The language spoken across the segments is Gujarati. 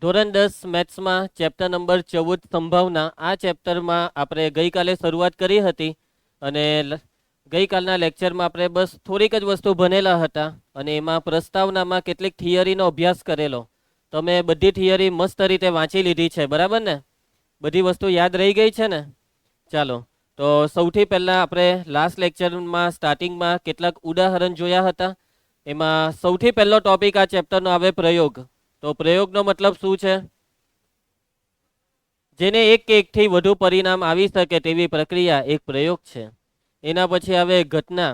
ધોરણ 10 મેથ્સમાં ચેપ્ટર નંબર 14 સંભાવના. આ ચેપ્ટરમાં આપણે ગઈકાલે શરૂઆત કરી હતી અને ગઈકાલના લેક્ચરમાં આપણે બસ થોડીક જ વસ્તુ ભણેલા હતા અને એમાં પ્રસ્તાવનામાં કેટલીક થિયરીનો અભ્યાસ કરેલો. તમે બધી થિયરી મસ્ત રીતે વાંચી લીધી છે, બરાબર ને? બધી વસ્તુ યાદ રહી ગઈ છે ને? ચાલો, તો સૌથી પહેલાં આપણે લાસ્ટ લેક્ચરમાં સ્ટાર્ટિંગમાં કેટલાક ઉદાહરણ જોયા હતા. એમાં સૌથી પહેલો ટોપિક આ ચેપ્ટરનો આવે પ્રયોગ. તો પ્રયોગનો મતલબ શું છે? જેને એક કે એકથી વધુ પરિણામ આવી શકે તેવી પ્રક્રિયા એક પ્રયોગ છે. એના પછી આવે ઘટના.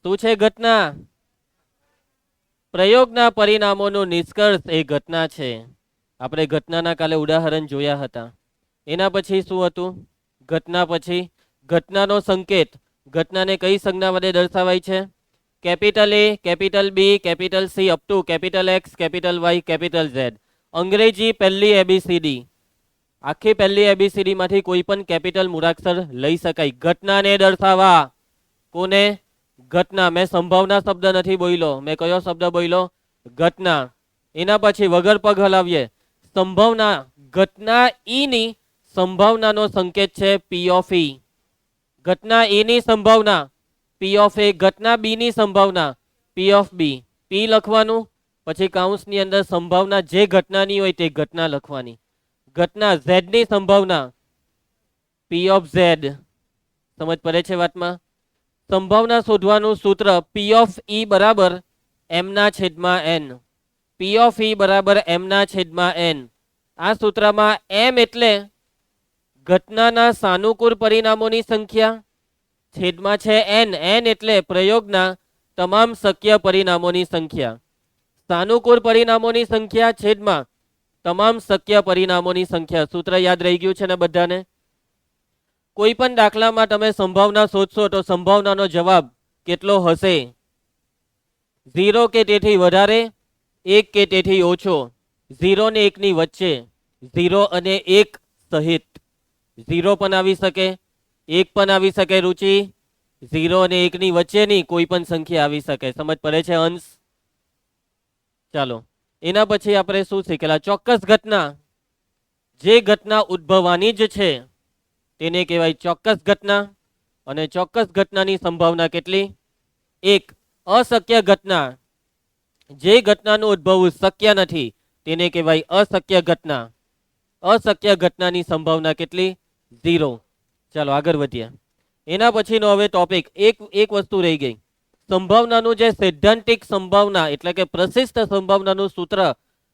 શું છે ઘટના? પ્રયોગના પરિણામોનું નિષ્કર્ષ એ ઘટના છે. આપણે ઘટનાના કાલે ઉદાહરણ જોયા હતા. એના પછી શું હતું? ઘટના પછી ઘટનાનો સંકેત. ઘટનાને કઈ સંજ્ઞા વડે દર્શાવાય છે? Capital A, capital B, capital C up to capital X, capital Y, capital Z. અંગ્રેજી પહેલી એબીસીડી. આખી પહેલી એબીસીડી માંથી કોઈ પણ કેપિટલ મૂળાક્ષર લઈ શકાય ઘટનાને દર્શાવવા. કોને? ઘટના. મેં સંભાવના શબ્દ નથી બોલ્યો. મેં કયો શબ્દ બોલ્યો? ઘટના. એના પછી વગર પગ હલાવીએ. સંભાવના. ઘટના ઈ ની સંભાવનાનો સંકેત છે પી ઓફ ઈ. ઘટના એ ની સંભાવના પી ઓફ એ. ઘટના બી ની સંભાવના પી ઓફ બી. પી લખવાનું, પછી કાઉન્સની અંદર સંભાવના જે ઘટનાની હોય તે ઘટના લખવાની. ઘટના ઝેડ ની સંભાવના પી ઓફ ઝેડ. સમજ પડે છે વાતમાં? સંભાવના શોધવાનું સૂત્ર પી ઓફ ઈ બરાબર એમ ના છેદમાં એન. પી ઓફ ઈ બરાબર એમ ના છેદમાં એન. આ સૂત્રમાં એમ એટલે ઘટનાના સાનુકૂળ પરિણામોની સંખ્યા, છેદમાં છે એન. એન એટલે પ્રયોગના તમામ શક્ય પરિણામોની સંખ્યા. સાનુકૂળ પરિણામોની સંખ્યા છેદમાં તમામ શક્ય પરિણામોની સંખ્યા. સૂત્ર યાદ રહી ગયું છે ને બધાને? કોઈ પણ દાખલામાં તમે સંભાવના શોધશો તો સંભાવનાનો જવાબ કેટલો હશે? 0 કે તેથી વધારે, 1 કે તેથી ઓછો, 0 ને 1 ની વચ્ચે, 0 અને 1 સહિત. 0 પણ આવી શકે, 1 પણ આવી શકે રુચિ. 0 અને 1 ની વચ્ચેની કોઈ પણ સંખ્યા આવી શકે. સમજ પડે છે અંશ? ચાલો, એના પછી આપણે શું શીખેલા? ચોક્કસ ઘટના. જે ઘટના ઉદ્ભવવાની જ છે તેને કહેવાય ચોક્કસ ઘટના. અને ચોક્કસ ઘટનાની સંભાવના કેટલી? 1. અશક્ય ઘટના. જે ઘટનાનું ઉદ્ભવવું શક્ય નથી તેને કહેવાય અશક્ય ઘટના. અશક્ય ઘટનાની સંભાવના કેટલી? 0. ચાલો આગળ વધીએ. એના પછીનો હવે ટોપિક એક વસ્તુ રહી ગઈ. સંભાવનાનું જે સૈદ્ધાંતિક સંભાવના એટલે કે પ્રશિષ્ટ સંભાવનાનું સૂત્ર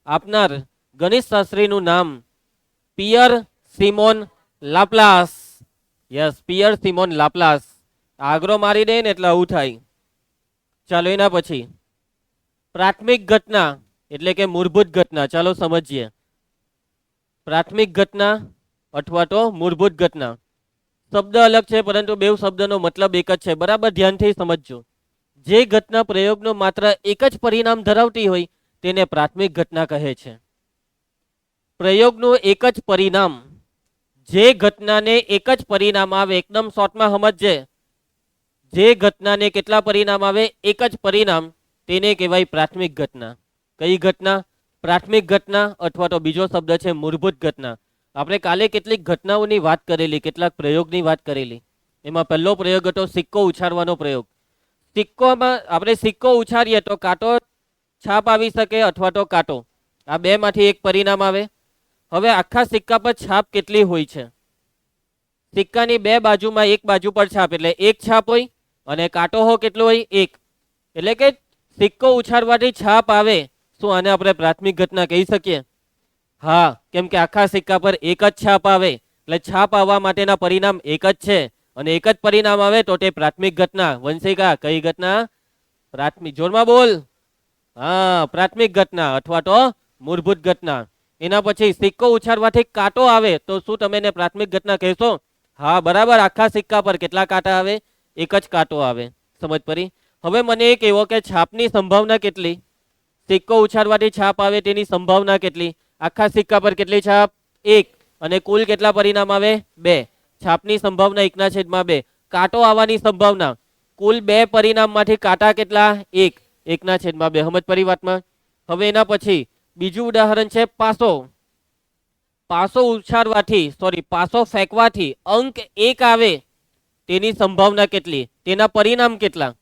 આપનાર ગણિતશાસ્ત્રીનું નામ પિયર સિમોન લાપ્લાસ. યસ, પિયર સિમોન લાપ્લાસ. આગરો મારી દે ને એટલે આવું થાય. ચાલો એના પછી પ્રાથમિક ઘટના એટલે કે મૂળભૂત ઘટના. ચાલો સમજીએ. પ્રાથમિક ઘટના અથવા તો મૂળભૂત ઘટના. શબ્દ અલગ છે પરંતુ બે શબ્દનો મતલબ એક જ છે. બરાબર ધ્યાનથી સમજજો. જે ઘટના પ્રયોગનો માત્ર એક જ પરિણામ ધરાવતી હોય તેને પ્રાથમિક ઘટના કહે છે. પ્રયોગનું એક જ પરિણામ. જે ઘટનાને એક જ પરિણામ આવે, એકદમ શોર્ટમાં સમજજે. જે ઘટનાને કેટલા પરિણામ આવે? એક જ પરિણામ, તેને કહેવાય પ્રાથમિક ઘટના. કઈ ઘટના? પ્રાથમિક ઘટના અથવા તો બીજો શબ્દ છે મૂળભૂત ઘટના. આપણે કાલે કેટલીક ઘટનાઓની વાત કરેલી, કેટલાક પ્રયોગની વાત કરેલી. એમાં પહેલો પ્રયોગ હતો સિક્કો ઉછાળવાનો પ્રયોગ. સિક્કોમાં આપણે સિક્કો ઉછાળીએ તો કાંટો છાપ આવી શકે અથવા તો કાંટો. આ બે માંથી એક પરિણામ આવે. હવે આખા સિક્કા પર છાપ કેટલી હોય છે? સિક્કાની બે બાજુમાં એક બાજુ પર છાપ એટલે એક છાપ હોય અને કાંટો હો કેટલો હોય? એક. એટલે કે સિક્કો ઉછાળવાથી છાપ આવે. શું આને આપણે પ્રાથમિક ઘટના કહી શકીએ? હા, કેમ કે આખા સિક્કા પર એક જ છાપ આવે એટલે છાપ આવવા માટેના પરિણામ એક જ છે અને એક જ પરિણામ આવે તો તે પ્રાથમિક ઘટના. વંશિકા, કઈ ઘટના? પ્રાથમિક. જોરમાં બોલ. હા, પ્રાથમિક ઘટના અથવા તો મૂળભૂત ઘટના. એના પછી સિક્કો ઉછાળવાથી કાંટો આવે તો શું તમે એને પ્રાથમિક ઘટના કહેશો? હા, બરાબર. આખા સિક્કા પર કેટલા કાંટા આવે? એક જ કાંટો આવે. સમજ પડી? હવે મને એ કહેવો કે છાપની સંભાવના કેટલી? સિક્કો ઉછાળવાથી છાપ આવે તેની સંભાવના કેટલી? આખા સિક્કા પર કેટલી છાપ? એક. અને કુલ કેટલા પરિણામ આવે? 2. છાપની સંભાવના 1/2. કાંટો આવવાની સંભાવના કુલ 2 પરિણામમાંથી કાંટા કેટલા? 1. 1/2. સમજ પડી વાતમાં? હવે એના પછી બીજું ઉદાહરણ છે પાસો. પાસો પાસો ફેંકવાથી અંક 1 આવે તેની સંભાવના કેટલી, તેના પરિણામ કેટલા?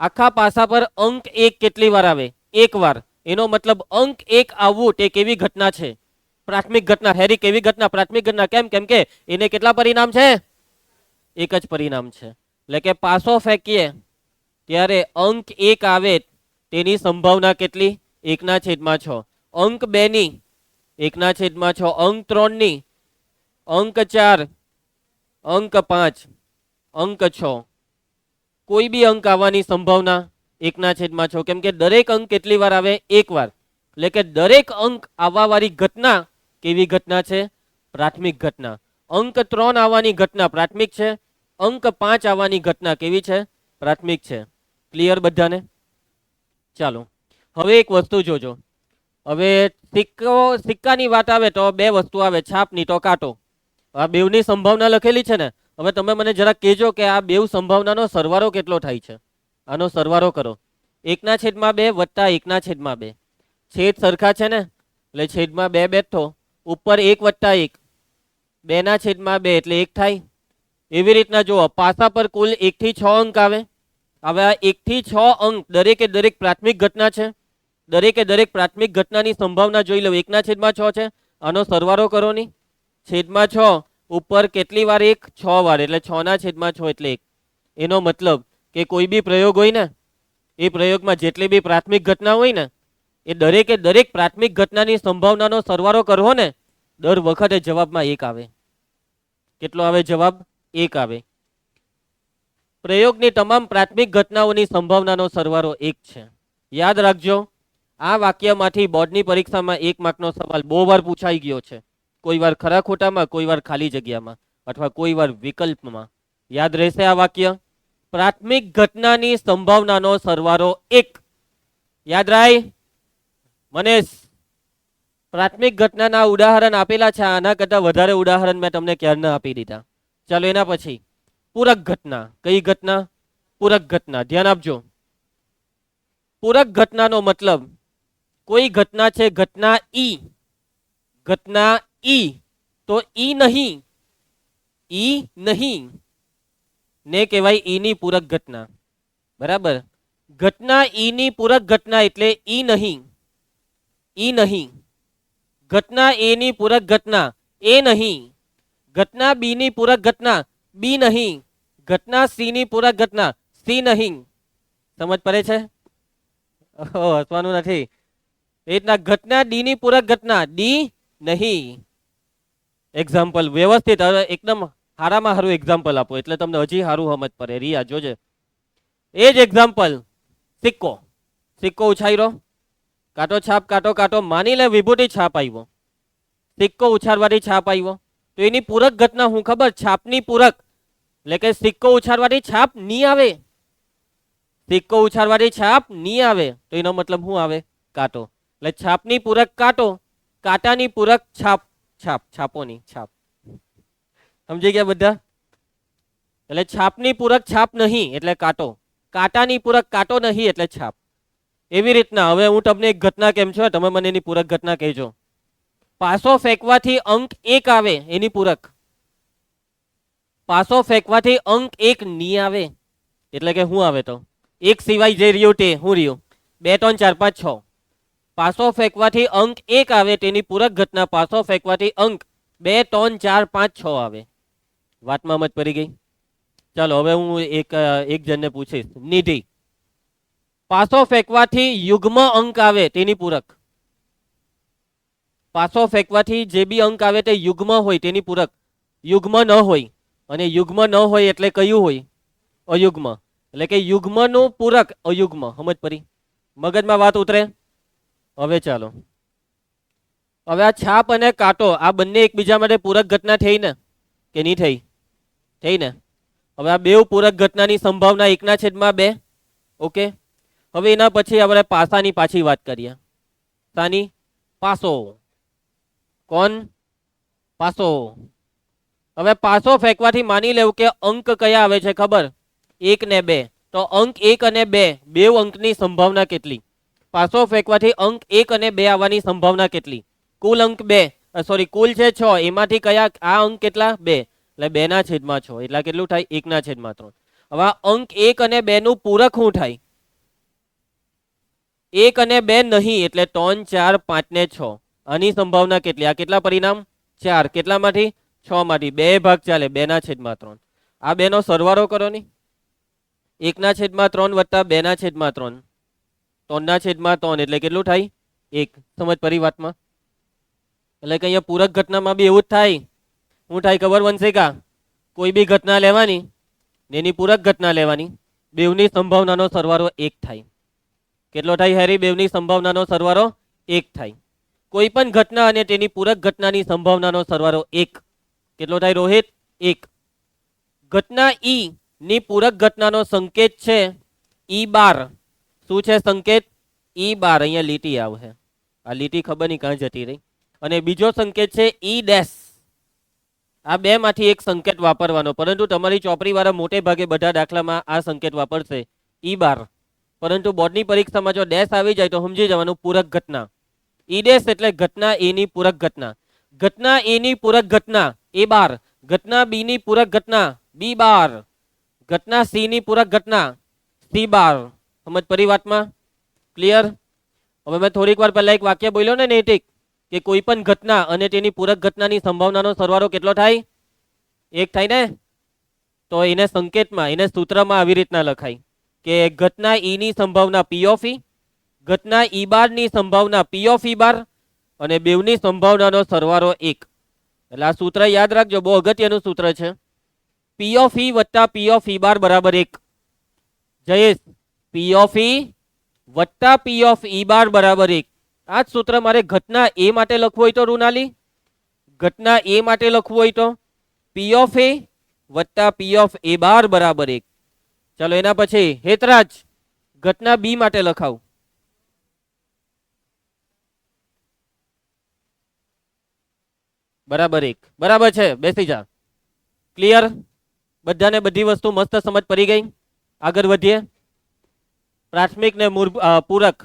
આખા પાસા પર અંક 1 કેટલી વાર આવે? 1 વાર. એનો મતલબ અંક 1 આવવું તે કેવી ઘટના છે? પ્રાથમિક ઘટના. હેરી, કેવી ઘટના? પ્રાથમિક ઘટના. કેમ કે એને કેટલા પરિણામ છે? એક જ પરિણામ છે. એટલે કે પાસો ફેંકીએ ત્યારે અંક 1 આવે તેની સંભાવના કેટલી? 1/6. અંક 2 ની 1/6. અંક 3 ની, અંક 4, અંક 5, અંક 6. કોઈ બી અંક આવવાની સંભાવના 1/6. કેમ કે દરેક અંક કેટલી વાર આવે? 1 વાર. એટલે કે દરેક અંક આવવા વાળી ઘટના કેવી ઘટના છે? પ્રાથમિક ઘટના. અંક 3 આવવાની ઘટના પ્રાથમિક છે. અંક 5 આવવાની ઘટના કેવી છે? પ્રાથમિક છે. ક્લિયર બધાને? ચાલો, હવે એક વસ્તુ જોજો. હવે સિક્કાની વાત આવે તો બે વસ્તુ આવે, છાપ ની તો કાંટો. આ બેવની સંભાવના લખેલી છે ને. હવે તમે મને જરા કહેજો કે આ બેવ સંભાવનાનો સરવાળો કેટલો થાય છે? આનો સરવાળો કરો. 1/2 વત્તા 1/2. છેદ સરખા છે ને, એટલે છેદમાં 2 બેઠો, ઉપર 1 વત્તા 1, 2/2 એટલે 1 થાય. એવી રીતના જુઓ, પાસા પર કુલ 1 થી 6 અંક આવે. હવે આ 1 થી 6 અંક દરેકે દરેક પ્રાથમિક ઘટના છે. દરેકે દરેક પ્રાથમિક ઘટનાની સંભાવના જોઈ લો. 1/6 છે. આનો સરવાળો કરો ની. છેદમાં 6 ઉપર કેટલી વાર? 1, 6 વાર. એટલે 6/6 એટલે 1. એનો મતલબ કે કોઈ બી પ્રયોગ હોય ને, એ પ્રયોગમાં જેટલી બી પ્રાથમિક ઘટના હોય ને, એ દરેકે દરેક પ્રાથમિક ઘટનાની સંભાવનાનો સરવાળો કરવો ને, દર વખતે જવાબમાં 1 આવે. કેટલો આવે જવાબ? 1 આવે. પ્રયોગની તમામ પ્રાથમિક ઘટનાઓની સંભાવનાનો સરવાળો 1 છે. યાદ રાખજો, આ વાક્યમાંથી બોર્ડની પરીક્ષામાં 1 માર્કનો સવાલ બહુ વાર પૂછાઈ ગયો છે. કોઈ વાર ખરા ખોટામાં, કોઈ વાર ખાલી જગ્યામાં, અથવા કોઈ વાર વિકલ્પમાં. યાદ રહેશે આ વાક્ય? પ્રાથમિક ઘટનાની સંભાવનાનો સરવાળો 1. યાદ રાય મનેશ? પ્રાથમિક ઘટનાના ઉદાહરણ આપેલા છે. આના કરતા વધારે ઉદાહરણ મેં તમને ક્યારના આપી દીધા. ચાલો, એના પછી પૂરક ઘટના. કઈ ઘટના? પૂરક ઘટના. ધ્યાન આપજો. પૂરક ઘટનાનો મતલબ કોઈ ઘટના છે, ઘટના ઈ. ઘટના ઈ તો ઈ નહીં ને કહેવાય ઈ ની પૂરક ઘટના. બરાબર? ઘટના ઈ ની પૂરક ઘટના એટલે ઈ નહીં. ઘટના એ ની પૂરક ઘટના એ નહીં. ઘટના બી ની પૂરક ઘટના બી નહીં. ઘટના સી ની પૂરક ઘટના સી નહીં. સમજ પડે છે? હસવાનું નથી. એ રીતના ઘટના ડી ની પૂરક ઘટના ડી નહીં. એક્ઝામ્પલ વ્યવસ્થિત, એકદમ હારામાં હારું એક્ઝામ્પલ આપો એટલે તમને હજી સારું સમજ પડે. રિયા જોજે. એ જ એક્ઝામ્પલ, સિક્કો. સિક્કો ઉછાયરો, કાંટો છાપ, કાંટો કાંટો. માની લે વિભૂતિ છાપ આવ્યો, સિક્કો ઉછાળવાથી છાપ આવ્યો. તો એની પૂરક ઘટના હું ખબર? છાપની પૂરક. એટલે કે સિક્કો ઉછાળવાથી છાપ નહીં આવે. સિક્કો ઉછાળવાથી છાપ નહીં આવે તો એનો મતલબ શું આવે? કાંટો. એટલે છાપની પૂરક કાંટો, કાંટાની પૂરક છાપ. છાપોની છાપ. સમજી ગયા બધા? એટલે છાપની પૂરક છાપ નહીં એટલે કાંટો, કાંટાની પૂરક કાંટો નહીં એટલે છાપ. એવી રીતના હવે હું તમને એક ઘટના કેમ છો, તમે મને એની પૂરક ઘટના કહેજો. પાસો ફેંકવાથી અંક 1 આવે એની પૂરક. પાસો ફેંકવાથી અંક 1 નહીં આવે એટલે કે શું આવે? તો 1 સિવાય જે રહ્યું તે શું રહ્યું? 2, 3, 4, 5, 6. પાસો ફેંકવાથી અંક 1 આવે તેની પૂરક ઘટના પાસો ફેંકવાથી અંક 2, 3, 4, 5, 6 આવે. વાતમાં મત પડી ગઈ? ચાલો, હવે હું એક જણને પૂછીશ. નિધિ, પાસો ફેંકવાથી યુગ્મ અંક આવે તેની પૂરક. પાસો ફેંકવાથી જે બી અંક આવે તે યુગ્મ હોય તેની પૂરક. યુગ્મ ન હોય, અને યુગ્મ ન હોય એટલે કયું હોય? અયુગ્મ. એટલે કે યુગ્મનું પૂરક અયુગ્મ. સમજ પડી? મગજમાં વાત ઉતરે? હવે ચાલો, હવે આ છાપ અને કાંટો આ બંને એકબીજા માટે પૂરક ઘટના થઈ ને કે નહીં થઈ? થઈ ને? હવે આ બેવ પૂરક ઘટનાની સંભાવના 1/2. ઓકે. હવે એના પછી આપણે પાસાની પાછી વાત કરીએ. સાની? પાસો. કોણ? પાસો. હવે પાસો ફેંકવાથી માની લેવું કે અંક કયા આવે છે ખબર? 1 ને 2. તો અંક 1 અને 2 બેવ અંકની સંભાવના કેટલી? પાસો ફેંકવાથી અંક 1 અને 2 આવવાની સંભાવના કેટલી? કુલ અંક 2, સોરી કુલ છે 6, એમાંથી કયા આ અંક કેટલા? 2, એટલે 2/6 એટલે કેટલું થાય? 1/3. હવે આ અંક 1 અને 2 નું પૂરક શું થાય? 1 અને 2 નહીં, એટલે 3, 4, 5 ને 6. આની સંભાવના કેટલી? આ કેટલા પરિણામ? 4. કેટલામાંથી? 6 માંથી 2 ભાગ ચાલે, 2/3. આ 2 નો સરવાળો કરો ની. 1/3 વત્તા 2/3, 3/3 એટલે કેટલું થાય? 1. સમજ પડી વાતમાં? એટલે કે અહીંયા પૂરક ઘટનામાં બી એવું જ થાય. શું થાય ખબર વંશિકા? કોઈ બી ઘટના લેવાની ને એની પૂરક ઘટના લેવાની, બેવની સંભાવનાનો સરવાળો 1 થાય. કેટલો થાય હેરી? બેવની સંભાવનાનો સરવાળો 1 થાય. કોઈ પણ ઘટના અને તેની પૂરક ઘટનાની સંભાવનાનો સરવાળો 1. કેટલો થાય રોહિત? 1. ઘટના ઈ ની પૂરક ઘટનાનો સંકેત છે E12. શું છે સંકેત? E12. અહીંયા લીટી આવશે. આ લીટી ખબર નહીં કાં જતી રહી. અને બીજો સંકેત છે E'. આ બે માંથી એક સંકેત વાપરવાનો, પરંતુ તમારી ચોપડી વાળા મોટે ભાગે બધા દાખલામાં આ સંકેત વાપરશે E12. પરંતુ બોર્ડની પરીક્ષામાં જો ડેશ આવી જાય તો સમજી જવાનું પૂરક ઘટના. E' એટલે ઘટના એ ની પૂરક ઘટના. ઘટના એ ની પૂરક ઘટના A12, ઘટના બી ની પૂરક ઘટના B12, ઘટના સી ની પૂરક ઘટના C12. સમજ પડી વાતમાં? ક્લિયર? હવે મેં થોડીક વાર પહેલા એક વાક્ય બોલ્યો ને નૈતિક, કે કોઈ પણ ઘટના અને તેની પૂરક ઘટનાની સંભાવનાનો સરવાળો કેટલો થાય? 1 થાય ને? તો એને સંકેતમાં, એને સૂત્રમાં આવી રીતના લખાય કે ઘટના ઈ ની સંભાવના P of E, ઘટના E12 ની સંભાવના P of E12 અને બેવની સંભાવનાનો સરવાળો 1. એટલે આ સૂત્ર યાદ રાખજો, બહુ અગત્યનું સૂત્ર છે. P of E વત્તા P of E12 બરાબર 1. જયેશ, P of E વત્તા P of E12 બરાબર 1. આ જ સૂત્ર મારે ઘટના એ માટે લખવું હોય તો રુનાલી, ઘટના એ માટે લખવું હોય તો P of A વત્તા P of A12 બરાબર 1. ચલો એના પછી હેતરાજ, ઘટના બી માટે લખાવ. બરાબર 1. બરાબર છે, બેસી જા. ક્લિયર? બધાને બધી વસ્તુ મસ્ત સમજ પડી ગઈ? આગળ વધીએ. પ્રાથમિક ને પૂરક.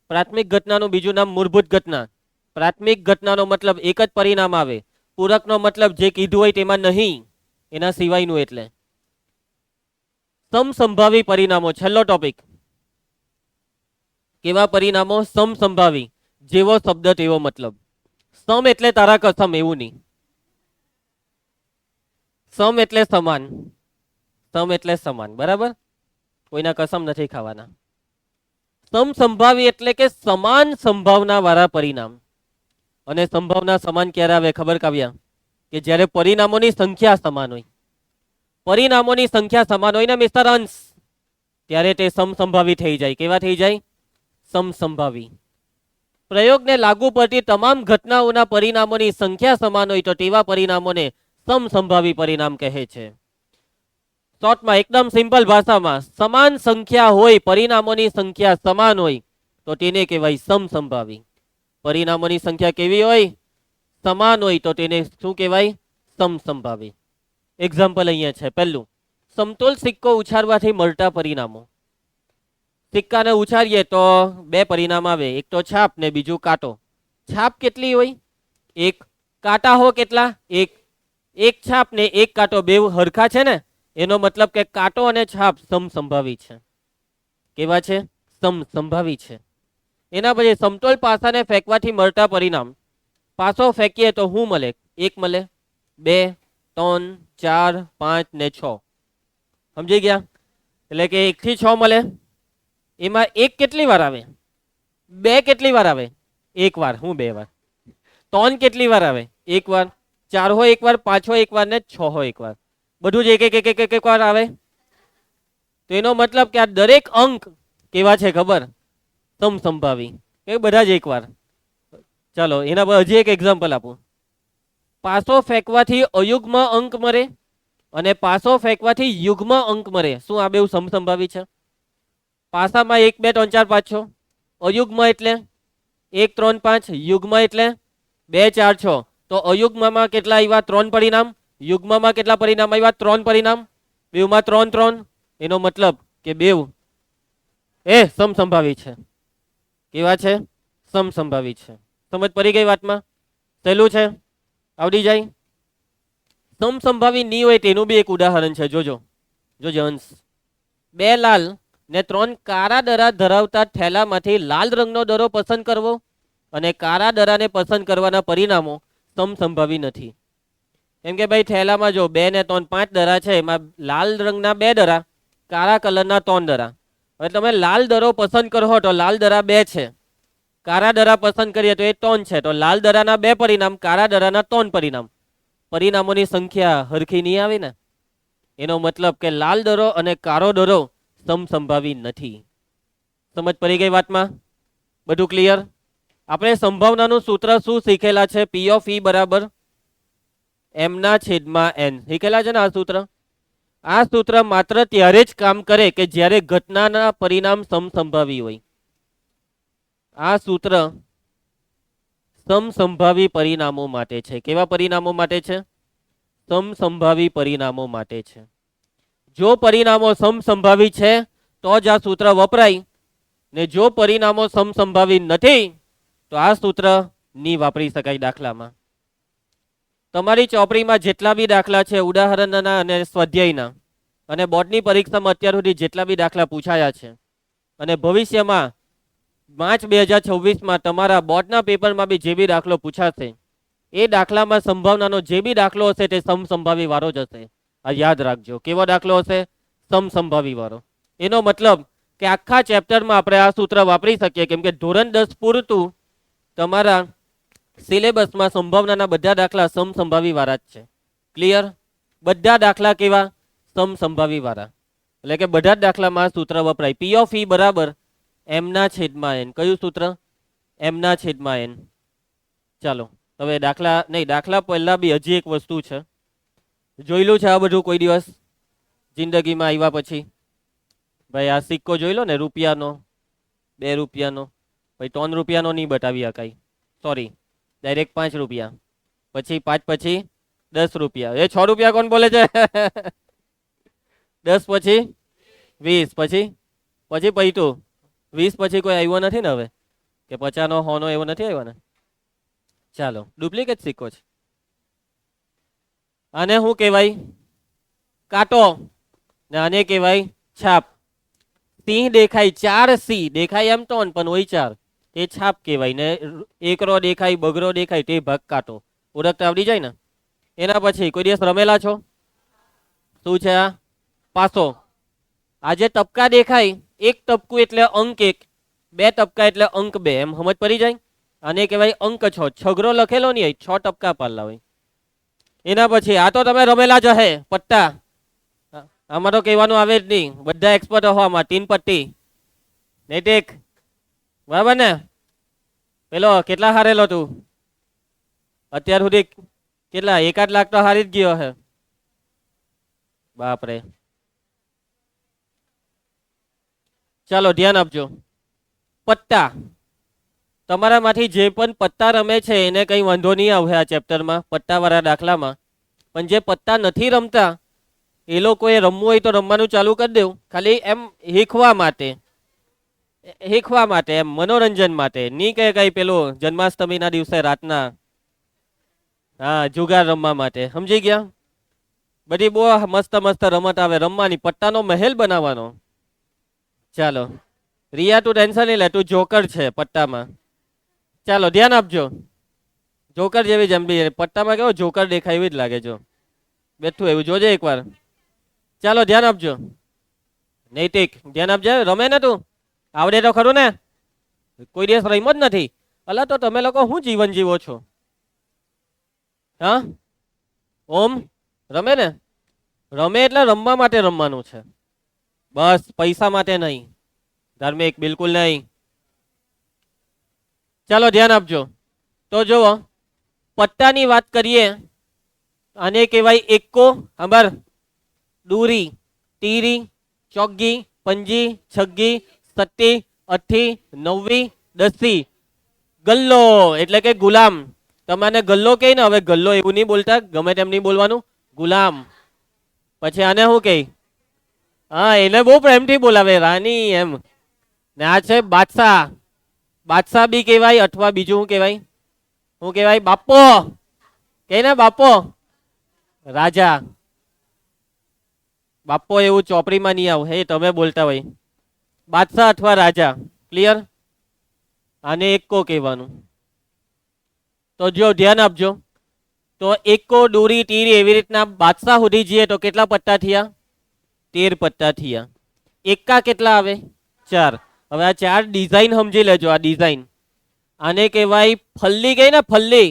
પ્રાથમિક ઘટનાનું બીજું નામ મૂળભૂત ઘટના. પ્રાથમિક ઘટનાનો મતલબ એક જ પરિણામ આવે. પૂરકનો મતલબ જે કીધું હોય તેમાં નહીં, એના સિવાયનું. એટલે સમસંભાવી પરિણામો. છેલ્લો ટોપિક. કેવા પરિણામો? સમસંભાવી. જેવો શબ્દ તેવો મતલબ. સમ એટલે તારા કસમ એવું નહીં. સમ એટલે સમાન. સમ એટલે સમાન. બરાબર? કોઈના કસમ નથી ખાવાના. સમસંભાવી એટલે કે સમાન સંભાવના વાળા પરિણામ. અને સંભાવના સમાન ક્યારે આવે ખબર કાવ્યા? કે જ્યારે પરિણામોની સંખ્યા સમાન હોય. પરિણામોની સંખ્યા સમાન હોય ને મિસ્ટર અંશ, ત્યારે તે સમસંભાવી થઈ જાય. કેવા થઈ જાય? સમસંભાવી. પ્રયોગને લાગુ પડતી તમામ ઘટનાઓના પરિણામોની સંખ્યા સમાન હોય તો તેવા પરિણામોને સમસંભાવી પરિણામ કહે છે. શોર્ટમાં, એકદમ સિમ્પલ ભાષામાં, સમાન સંખ્યા હોય, પરિણામોની સંખ્યા સમાન હોય તો તેને કહેવાય સમસંભાવી. પરિણામોની સંખ્યા કેવી હોય? સમાન હોય તો તેને શું કહેવાય? સમસંભાવી. એક્ઝામ્પલ અહીંયા છે. પહેલું, સમતોલ સિક્કો ઉછાળવાથી મળતા પરિણામો. સિક્કાને ઉછાળીએ તો 2 પરિણામ આવે, એક તો છાપ ને બીજું કાંટો. છાપ કેટલી હોય? 1. કાંટા હો કેટલા? 1. એક છાપ ને એક કાંટો બે હરખા છે ને, એનો મતલબ કે કાંટો અને છાપ સમસંભાવી છે. કેવા છે? સમસંભાવી છે. એના પછી સમતોલ પાસાને ફેંકવાથી મળતા પરિણામ. પાસો ફેંકીએ તો શું મળે? 1 મળે, 2, 3, 4, 5 ને 6. સમજી ગયા? એટલે કે 1 થી 6 મળે. એમાં 1 કેટલી વાર આવે? 2 કેટલી વાર આવે? 1 વાર. હું 2 વાર. 3 કેટલી વાર આવે? 1 વાર. 4 હોય 1 વાર, 5 હોય 1 વાર ને 6 હોય 1 વાર. બધું જ એક વાર આવે. તો એનો મતલબ કે આ દરેક અંક કેવા છે ખબર? સમસંભાવી. એ બધા જ 1 વાર. ચાલો એના પર હજી એક એક્ઝામ્પલ આપું. પાસો ફેંકવાથી અયુગ્મ અંક મળે અને પાસો ફેંકવાથી યુગ્મ અંક મળે. શું આ બેઉ સમસંભાવી છે? પાસામાં 1, 2, 3, 4, 5, 6. અયુગ્મ એટલે 1, 3, 5. યુગ્મ એટલે 2, 4, 6. તો અયુગ્મમાં કેટલા આવ્યા? 3 પરિણામ. યુગ્મમાં કેટલા પરિણામ આવ્યા? 3 પરિણામ. બેઉમાં 3, 3. એનો મતલબ કે બેઉ એ સમસંભાવી છે. કેવા છે? સમસંભાવી છે. સમજ પડી ગઈ વાતમાં? સહેલું છે, આવડી જાય. સમસંભાવી નહીં હોય તેનું બી એક ઉદાહરણ છે. જોજો જોજો અંશ. બે લાલ ને 3 કાળા દરા ધરાવતા થેલામાંથી લાલ રંગનો દરો પસંદ કરવો અને કાળા દરાને પસંદ કરવાના પરિણામો સમસંભાવી નથી. એમ કે ભાઈ થેલામાં જો 2 ને 3 5 દરા છે, એમાં લાલ રંગના 2 દરા, કાળા કલરના 3 દરા. હવે તમે લાલ દરો પસંદ કરો તો લાલ દરા 2 છે, કાળા દરા પસંદ કરીએ તો એ 3 છે. તો લાલ દરાના 2 પરિણામ, કાળા દરાના 3 પરિણામ. પરિણામોની સંખ્યા હરખી નહીં આવે ને. એનો મતલબ કે લાલ દરો અને કાળો દરો સમસંભાવી નથી. સમજ પડી ગઈ વાતમાં? બધું ક્લિયર? આપણે સંભાવનાનું સૂત્ર શું શીખેલા છે? પી ઓફ ઈ બરાબર એમના છેદમાં એન શીખેલા છે ને આ સૂત્ર. આ સૂત્ર માત્ર ત્યારે જ કામ કરે કે જ્યારે ઘટનાના પરિણામ સમસંભાવી હોય. આ સૂત્ર સમસંભાવી પરિણામો માટે છે. કેવા પરિણામો માટે છે? સમસંભાવી પરિણામો માટે છે. જો પરિણામો સમસંભાવી છે તો જ આ સૂત્ર વપરાય, ને જો પરિણામો સમસંભાવી નથી તો આ સૂત્ર નહીં વાપરી શકાય દાખલામાં. તમારી ચોપડીમાં જેટલા બી દાખલા છે ઉદાહરણના અને સ્વાધ્યાયના, અને બોર્ડની પરીક્ષામાં અત્યાર સુધી જેટલા બી દાખલા પૂછાયા છે, અને ભવિષ્યમાં માર્ચ 2026માં તમારા બોર્ડના પેપરમાં બી જે બી દાખલો પૂછાશે, એ દાખલામાં સંભાવનાનો જે બી દાખલો હશે તે સમસંભાવી વાળો જ હશે. આ યાદ રાખજો. કેવો દાખલો હશે? સમસંભાવી વાળો. એનો મતલબ કે આખા ચેપ્ટરમાં આપણે આ સૂત્ર વાપરી શકીએ, કેમ કે ધોરણ 10 પૂરતું તમારા સિલેબસમાં સંભાવનાના બધા દાખલા સમસંભાવી વાળા જ છે. ક્લિયર? બધા દાખલા કેવા? સમસંભાવી વાળા. એટલે કે બધા જ દાખલામાં આ સૂત્ર વપરાય. પી ઓફ ઈ બરાબર એમના છેદમાં એન. કયું સૂત્ર? એમના છેદમાં એન. ચાલો હવે દાખલા નહીં, દાખલા પહેલા બી હજી એક વસ્તુ છે. જોયેલું છે આ બધું કોઈ દિવસ જિંદગીમાં આવ્યા પછી? ભાઈ આ સિક્કો જોઈ લો ને, રૂપિયાનો, 2 રૂપિયાનો, ભાઈ 3 રૂપિયાનો નહીં બતાવી શકાય, સોરી, ડાયરેક્ટ 5 રૂપિયા, પછી 5 પછી 10 રૂપિયા. એ 6 રૂપિયા કોણ બોલે છે? 10 પછી 20, પછી પછી પૈતું 20 પછી કોઈ આવ્યો નથી ને હવે, કે 50નો 100નો એવો નથી આવ્યો ને. ચાલો ડુપ્લિકેટ સિક્કો છે. આને શું કહેવાય? કાંટો. ને આને કહેવાય છાપ. સિંહ દેખાય, 4 સિંહ દેખાય એમ તો પણ હોય 4, એ છાપ કહેવાય. ને એકરો દેખાય, બગરો દેખાય, તે ભાગ કાંટો. ઓળખતા આવડી જાય ને. એના પછી કોઈ દિવસ રમેલા છો? શું છે આ? પાસો. આજે ટપકા દેખાય, 1 ટપકું એટલે અંક 1, 2 ટપકા એટલે અંક 2, એમ સમજ પડી જાય. આને કહેવાય અંક 6. છગરો લખેલો નહીં હોય, 6 ટપકા પાડલા હોય. એના પછી આ તો તમે રમેલા જ હે, પટ્ટા. આમાં તો કહેવાનું આવે જ નહીં, બધા એક્સપર્ટ હો આમાં. 3 પટ્ટી નહીં ટેક, બરાબર ને? પેલો કેટલા હારેલો તું અત્યાર સુધી? કેટલા? 1-8 લાખ તો હારી જ ગયો હે. બાપરે. ચાલો ધ્યાન આપજો. પત્તા. તમારામાંથી જે પણ પત્તા રમે છે એને કંઈ વાંધો નહીં આવે આ ચેપ્ટરમાં, પત્તાવાળા દાખલામાં. પણ જે પત્તા નથી રમતા એ લોકોએ રમવું હોય તો રમવાનું ચાલુ કરી દેવું, ખાલી એમ શીખવા માટે, શીખવા માટે, એમ મનોરંજન માટે. નહીં કે કંઈ પેલું જન્માષ્ટમીના દિવસે રાતના હા જુગાર રમવા માટે. સમજી ગયા? બધી બહુ મસ્ત મસ્ત રમત આવે રમવાની, પત્તાનો મહેલ બનાવવાનો. ચાલો રિયા તું ટેન્શન નહીં લે, તું જોકર છે પત્તામાં. ચાલો ધ્યાન આપજો. જોકર જેવી જંબી પટ્ટામાં કેવો જોકર દેખાય એવી જ લાગે. જો બેઠું એવું જોજે એકવાર. ચાલો ધ્યાન આપજો. નૈતિક ધ્યાન આપજો. રમે ને તું? આવડે તો ખરું ને? કોઈ દિવસ રમ્યો જ નથી? અલા તો તમે લોકો શું જીવન જીવો છો? હા ઓમ રમે ને? રમે એટલે રમવા માટે રમવાનું છે બસ, પૈસા માટે નહીં. ધાર્મિક બિલકુલ નહીં. ચાલો ધ્યાન આપજો. તો જુઓ, પટ્ટાની વાત કરીએ, આને કહેવાય એક્કો, ખબર? દૂરી, તીરી, ચોગ્ગી, પંજી, છગ્ગી, સત્તી, અઠ્ઠી, નવ્વી, દસી. ગલ્લો એટલે કે ગુલામ. તમારે ગલ્લો કહે ને, હવે ગલ્લો એવું નહીં બોલતા, ગમે તેમ નહીં બોલવાનું, ગુલામ. પછી આને શું કહે? હા એને બહુ પ્રેમથી બોલાવે રાની એમ. ને આ છે બાદશાહ. બાદશાહ બી કહેવાય અથવા બીજું શું કહેવાય? શું કહેવાય? બાપો કે ને બાપો, રાજા. બાપો એવું ચોપડીમાં નહીં આવું, હે તમે બોલતા હોય. બાદશાહ અથવા રાજા, ક્લિયર? આને એકો કહેવાનું. તો જો ધ્યાન આપજો, તો એકો, દોરી, તીર એવી રીતના બાદશાહ સુધી જઈએ તો કેટલા પટ્ટા થયા? 13 પટ્ટા થયા. એકા કેટલા આવે? 4. હવે આ 4 ડિઝાઇન સમજી લેજો. આ ડિઝાઇન આને કહેવાય ફલ્લી, ગઈ ને ફલ્લી,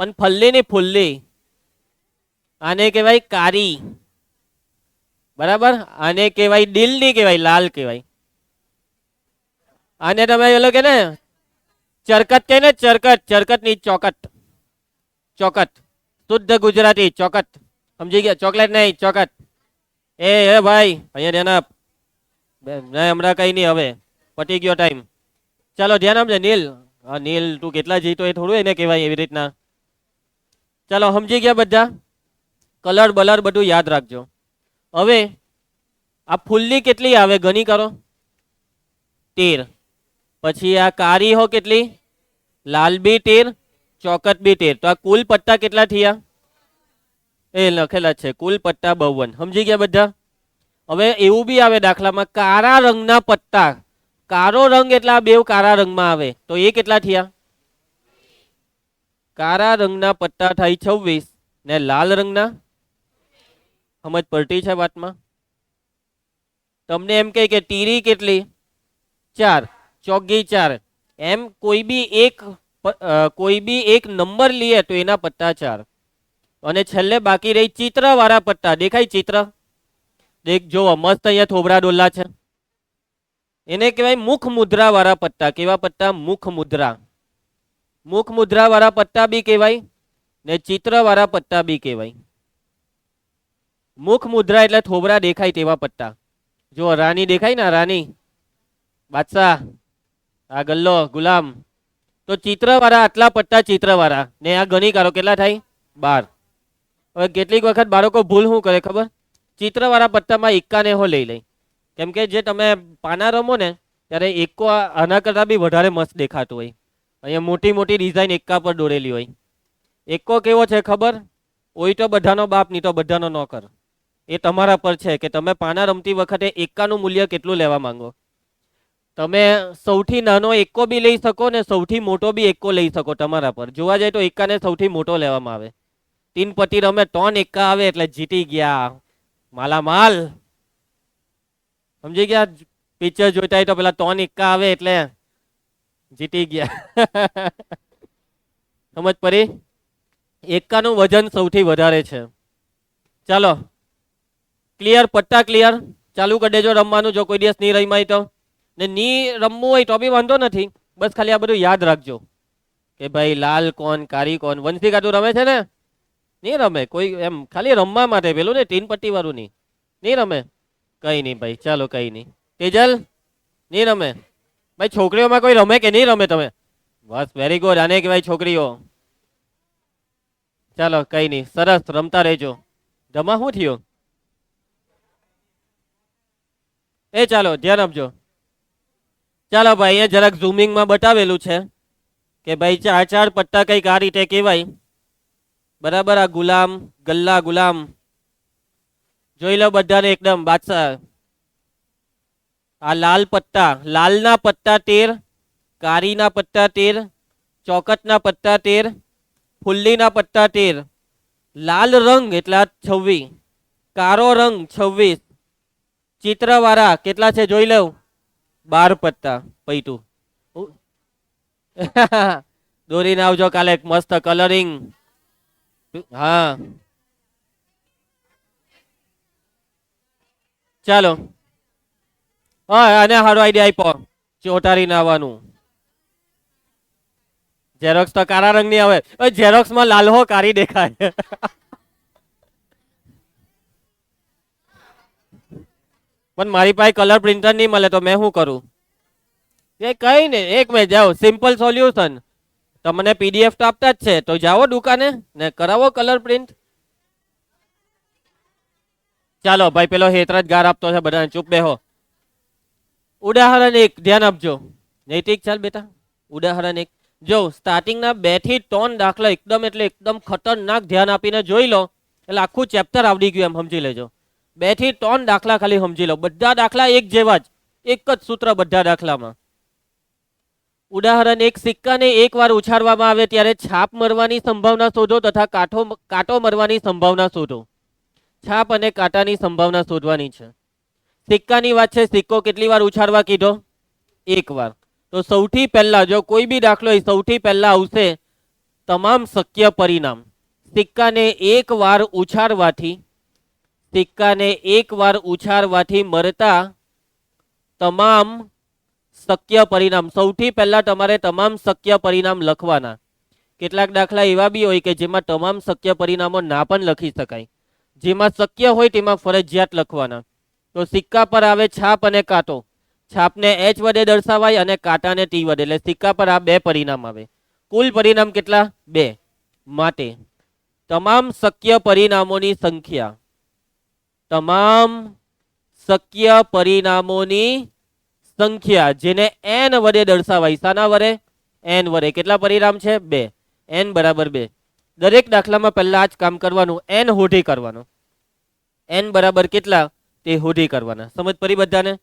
પણ ફલ્લી ની ફુલ્લી. આને કહેવાય કારી, બરાબર. આને કહેવાય દિલ, ની કહેવાય લાલ કહેવાય. આને તમે એ કે ને ચરકટ, કે ને ચરકટ, ચરકટ ની ચોકટ, ચોકટ શુદ્ધ ગુજરાતી ચોકટ, સમજી ગયા? ચોકલેટ નહીં, ચોકટ. એ ભાઈ અહીંયા ધ્યાન આપ. હમણાં કઈ નહીં, હવે પતી ગયો ટાઈમ. ચાલો ધ્યાન આપજે. નીલ, હા નીલ, તું કેટલા જીતો એ થોડું એને કહેવાય એવી રીતના. ચાલો સમજી ગયા બધા? કલર બલર બધું યાદ રાખજો. હવે આ ફુલ્લી કેટલી આવે ગણી કરો? 13. પછી આ કારી હો કેટલી? લાલ બી 13, ચોકટ બી 13. તો આ કુલ પટ્ટા કેટલા થયા? એ લખેલા છે કુલ પટ્ટા 52. સમજી ગયા બધા? હવે એવું બી આવે દાખલામાં કાળા રંગના પટ્ટા. કાળો રંગ એટલે આ બેવ કાળા રંગમાં આવે તો એ કેટલા થયા? કાળા રંગના પટ્ટા થાય 26 ને લાલ રંગના, સમજ પડતી છે વાતમાં? તમને એમ કહે કે તીરી કેટલી? 4, ચોગી 4. એમ કોઈ બી એક નંબર લઈએ તો એના પટ્ટા 4. અને છેલ્લે બાકી રહી ચિત્ર વાળા પટ્ટા. દેખાય ચિત્ર? દેખ જો મસ્ત અહીંયા થોબરા ડોલા છે. એને કહેવાય મુખ મુદ્રા વાળા પટ્ટા. કેવા પટ્ટા? મુખ મુદ્રા. મુખ મુદ્રા વાળા પટ્ટા બી કહેવાય ને ચિત્ર વાળા પટ્ટા બી કહેવાય. મુખ મુદ્રા એટલે થોબરા દેખાય તેવા પટ્ટા. જો રાની દેખાય ને, રાની, બાદશાહ, આ ગલ્લો, ગુલામ. તો ચિત્ર વાળા આટલા પટ્ટા ચિત્ર વાળા ને આ ગણી કાઢો કેટલા થાય? 12. હવે કેટલીક વખત બાળકો ભૂલ શું કરે ખબર? ચિત્ર વાળા પટ્ટામાં એકાને હો લઈ લે. કેમ કે જે તમે પાના રમો ને ત્યારે એકો આના કરતાં બી વધારે મસ્ત દેખાતું હોય. અહીંયા મોટી મોટી ડિઝાઇન એકા પર દોરેલી હોય. એકો કેવો છે ખબર? હોય તો બધાનો બાપ, નહીં તો બધાનો નોકર. એ તમારા પર છે કે તમે પાના રમતી વખતે એકાનું મૂલ્ય કેટલું લેવા માંગો. તમે સૌથી નાનો એકો બી લઈ શકો ને સૌથી મોટો બી એકો લઈ શકો. તમારા પર જોવા જાય તો એકાને સૌથી મોટો લેવામાં આવે. 3 પટ્ટી રમે 3 એકા આવે એટલે જીતી ગયા, માલામાલ. સમજી ગયા? પિક્ચર જોઈતા હોય તો પેલા 3 એકા આવે એટલે જીતી ગયા. સમજ પડી? એકાનું વજન સૌથી વધારે છે. ચાલો ક્લિયર? પટ્ટા ક્લિયર? ચાલુ કરી દેજો રમવાનું. જો કોઈ દિવસ નહીં રમાય તો, ને નહીં રમવું હોય તો બી વાંધો નથી. બસ ખાલી આ બધું યાદ રાખજો કે ભાઈ લાલ કોણ, કારી કોણ. વંશી કાતું રમે છે ને? નહીં રમે કોઈ, એમ ખાલી રમવા માટે. પેલું ને 3 પટ્ટી વાળું નહીં રમે. કઈ નહીં ભાઈ, ચાલો કઈ નહીં. તેજલ નહીં રમે ભાઈ? છોકરીઓમાં કોઈ રમે કે નહીં રમે તમે? બસ વેરી ગુડ. આને કહેવાય છોકરીઓ. ચાલો કઈ નહીં, સરસ રમતા રહેજો. જમા શું થયું? એ ચાલો ધ્યાન આપજો. ચાલો ભાઈ અહીંયા જરાક ઝૂમિંગમાં બતાવેલું છે કે ભાઈ 4 પટ્ટા કંઈક આ રીતે કહેવાય. બરાબર. આ ગુલામ, ગલ્લા, ગુલામ જોઈ લો બધાને એકદમ બાદશાહ. આ લાલ પટ્ટા, લાલના પટ્ટા 13, કારીના પટ્ટા 13, ચોકટના પટ્ટા 13, ફુલ્લીના પટ્ટા 13, લાલ રંગ એટલે 26, કારો રંગ 26, ચિત્રવાળા કેટલા છે જોઈ લઉં? 12 પટ્ટા. પૈટું દોરીને આવજો કાલે મસ્ત કલરિંગ. હા ચાલો. હા આને સારો આઈડિયા આપ્યો, ચોટારીને આવવાનું. ઝેરોક્સ તો કાળા રંગની આવે. ઝેરોક્સ માં લાલ હો કારી દેખાય. પણ મારી પાસે કલર પ્રિન્ટર નહીં મળે તો મેં શું કરું? એ કઈ નહીં, એક મિનિટ જાઓ, સિમ્પલ સોલ્યુશન. તમને પીડીએફ તો આપતા જ છે તો જાઓ દુકાને ને કરાવો કલર પ્રિન્ટ. ચાલો ભાઈ પેલો હેતરાજ ગાર આપતો છે બધાને, ચૂપ બેહો. ઉદાહરણ 1 ધ્યાન આપજો. નૈતિક ચાલ બેટા. ઉદાહરણ એક, જો સ્ટાર્ટિંગના 2 થી 3 દાખલા એકદમ એટલે એકદમ ખતરનાક ધ્યાન આપીને જોઈ લો એટલે આખું ચેપ્ટર આવડી ગયું એમ સમજી લેજો. 2 થી 3 દાખલા ખાલી સમજી લો, બધા દાખલા એક જેવા જ, એક જ સૂત્ર બધા દાખલામાં. ઉદાહરણ એક, સિક્કાને એકવાર ઉછાળવામાં આવે ત્યારે છાપ મરવાની સંભાવના શોધો તથા કાંટો મરવાની સંભાવના શોધો. છાપ અને કાંટાની સંભાવના શોધવાની છે. સિક્કાની વાત છે, સિક્કો કેટલી વાર ઉછાળવા કીધો? એકવાર. તો સૌથી પહેલા જો કોઈ બી દાખલો હોય સૌથી પહેલા આવશે તમામ શક્ય પરિણામ. સિક્કાને એકવાર ઉછાળવાથી મળતા તમામ શક્ય પરિણામ. સૌથી પહેલા તમારે તમામ શક્ય પરિણામ લખવાના. કેટલાક દાખલા એવા બી હોય કે જેમાં તમામ શક્ય પરિણામો ના પણ લખી શકાય. જેમાં શક્ય હોય તેમાં ફરજિયાત લખવાના. તો સિક્કા પર આવે છાપ અને કાંટો. છાપને H વડે દર્શાવાય અને કાંટાને T વડે. એટલે સિક્કા પર આ 2 પરિણામ આવે. કુલ પરિણામ કેટલા? 2. માટે તમામ શક્ય પરિણામોની સંખ્યા, તમામ શક્ય પરિણામોની સંખ્યા જેને n વડે દર્શાવાય. શાના વડે? n વડે. કેટલા પરિણામ છે? 2. n બરાબર 2. દરેક દાખલામાં પહેલા આ જ કામ કરવાનું, n હોધી કરવાનો. n બરાબર કેટલા તે હોધી કરવાના. સમજ પડી બધાને?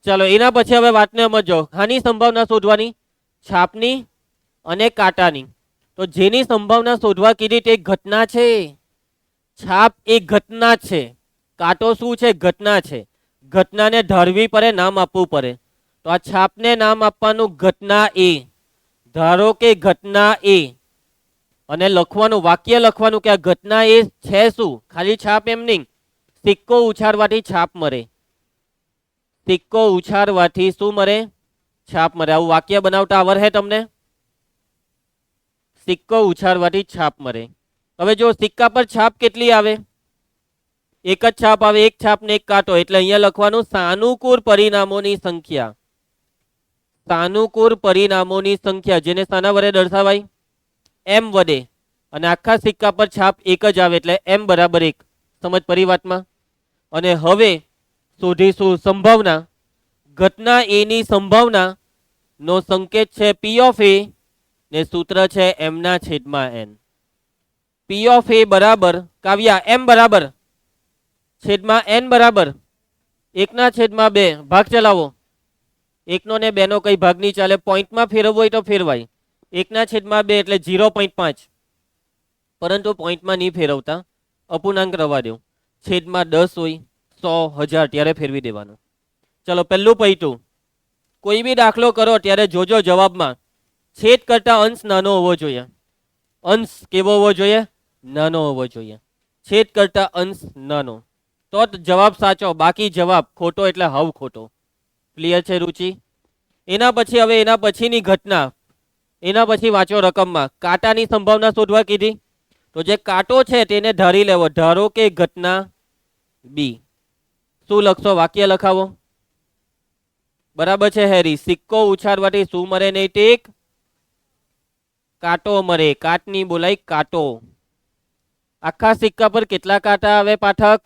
ચાલો એના પછી હવે વાતને સમજો. આની સંભાવના શોધવાની, છાપની અને કાંટાની. તો જેની સંભાવના શોધવા કીધી તે ઘટના છે. છાપ એ ઘટના છે, કાંટો શું છે? ઘટના છે. ઘટનાને ધારવી પડે, નામ આપવું પડે. તો આ છાપને નામ આપવાનું ઘટના એ. ધારો કે ઘટના એ, અને લખવાનું, વાક્ય લખવાનું કે આ ઘટના એ છે શું? ખાલી છાપ એમ નહીં. સિક્કો ઉછાળવાથી છાપ મરે. સિક્કો ઉછાળવાથી શું મરે? છાપ મરે. આવું વાક્ય બનાવતા આવડે તમને? સિક્કો ઉછાળવાથી છાપ મરે. હવે જો સિક્કા પર છાપ કેટલી આવે? એક જ છાપ આવે, એક છાપ ને એક કાંટો. એટલે અહીંયા લખવાનું સાનુકૂળ પરિણામોની સંખ્યા. સાનુકૂળ પરિણામોની સંખ્યા જેને શાના વડે દર્શાવાય? m વડે. અને આખા સિક્કા પર છાપ એક જ આવે એટલે m બરાબર 1. સમજ પડી વાતમાં? અને હવે શોધીશું સંભાવના. ઘટના એ ની સંભાવના નો સંકેત છે P of A ને સૂત્ર છે m/n. P of A બરાબર કાવ્યા m બરાબર છેદમાં n બરાબર 1/2. ભાગ ચલાવો. 1 ને 2 નો કઈ ભાગ નહીં ચાલે. પોઈન્ટમાં ફેરવવું હોય તો ફેરવાય. 1/2 એટલે 0.5. પરંતુ પોઈન્ટમાં નહીં ફેરવતા, અપૂર્ણાંક રવા દો. છેદમાં 10 હોય, 100, 1000 ત્યારે ફેરવી દેવાનું. ચલો પહેલું પૈતું. કોઈ બી દાખલો કરો ત્યારે જોજો જવાબમાં છેદ કરતા અંશ નાનો હોવો જોઈએ. અંશ કેવો હોવો જોઈએ? નાનો હોવો જોઈએ. છેદ કરતા અંશ નાનો, તો જ જવાબ સાચો. બાકી જવાબ ખોટો એટલે હાવ ખોટો. ક્લિયર છે રુચિ? એના પછી હવે એના પછીની ઘટના. એના પછી વાંચો રકમમાં. કાંટાની સંભાવના શોધવા કીધી. તો જે કાંટો છે તેને ધારી લેવો. ધારો કે ઘટના બી. શું લખશો? વાક્ય લખાવો. બરાબર છે હેરી? સિક્કો ઉછાળવાથી શું મરે? નૈતિક? કાંટો મરે. કાટની બોલાય કાંટો. આખા સિક્કા પર કેટલા કાંટા આવે પાઠક?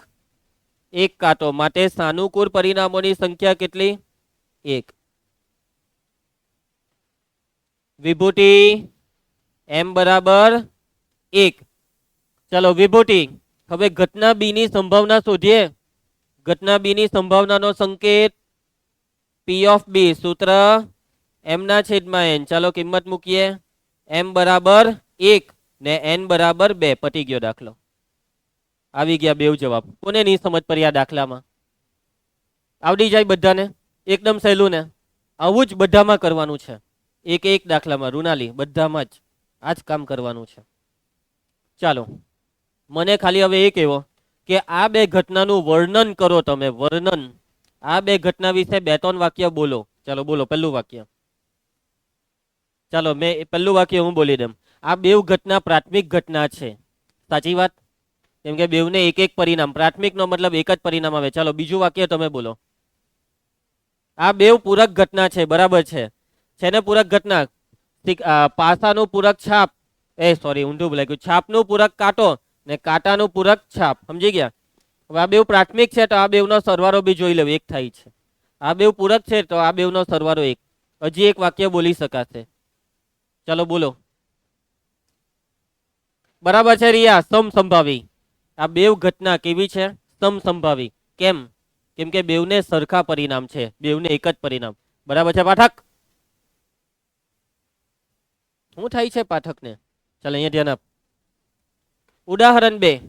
1 કાંટો. માટે સાનુકૂળ પરિણામોની સંખ્યા કેટલી? 1. વિભૂતિ m બરાબર 1. ચલો વિભૂતિ. હવે ઘટના બી ની સંભાવના શોધીએ. ઘટના બી ની સંભાવનાનો સંકેત P of B. સૂત્ર m/n. ચાલો કિંમત મૂકીએ. m બરાબર 1 ને n બરાબર 2. પતી ગયો દાખલો. આવી ગયા બેવ જવાબ. કોને નહીં સમજ પડી આ દાખલામાં? આવડી જાય બધાને? એકદમ સહેલું ને? આવું જ બધામાં કરવાનું છે. એક દાખલામાં રુનાલી બધામાં જ આ જ કામ કરવાનું છે. ચાલો મને ખાલી હવે એ કહેવો કે આ 2 ઘટનાનું વર્ણન કરો તમે. વર્ણન. આ 2 ઘટના વિશે 2-3 વાક્ય બોલો. ચાલો બોલો પહેલું વાક્ય. ચાલો મેં પહેલું વાક્ય હું બોલી દઉં. આ 2 ઘટના પ્રાથમિક ઘટના છે. સાચી વાત? કેમ કે બેવને એક પરિણામ. પ્રાથમિક નો મતલબ એક જ પરિણામ આવે. ચાલો બીજું વાક્ય તમે બોલો. આ 2 પૂરક ઘટના છે. બરાબર છે ને? પૂરક ઘટના. પાસાનું પૂરક છાપ, સોરી ઊંધું બોલાઈ ગયું. છાપનું પૂરક કાંટો ને કાંટાનું પૂરક છાપ. સમજી ગયા? હવે આ 2 પ્રાથમિક છે તો આ 2 નો સરવાળો બી જોઈ લેવો. 1 થાય છે. આ 2 પૂરક છે તો આ 2 નો સરવાળો 1. હજી એક વાક્ય બોલી શકાશે. ચાલો બોલો. બરાબર છે રિયા, સમસંભાવી. આ બેવ ઘટના કેવી છે? સમસંભાવી. કેમ? કેમ કે બેવને સરખા પરિણામ છે, બેવને એક જ પરિણામ. બરાબર છે પાઠક? શું થાય છે પાઠકને? ચાલો અહીંયા ધ્યાન આપ. ઉદાહરણ 2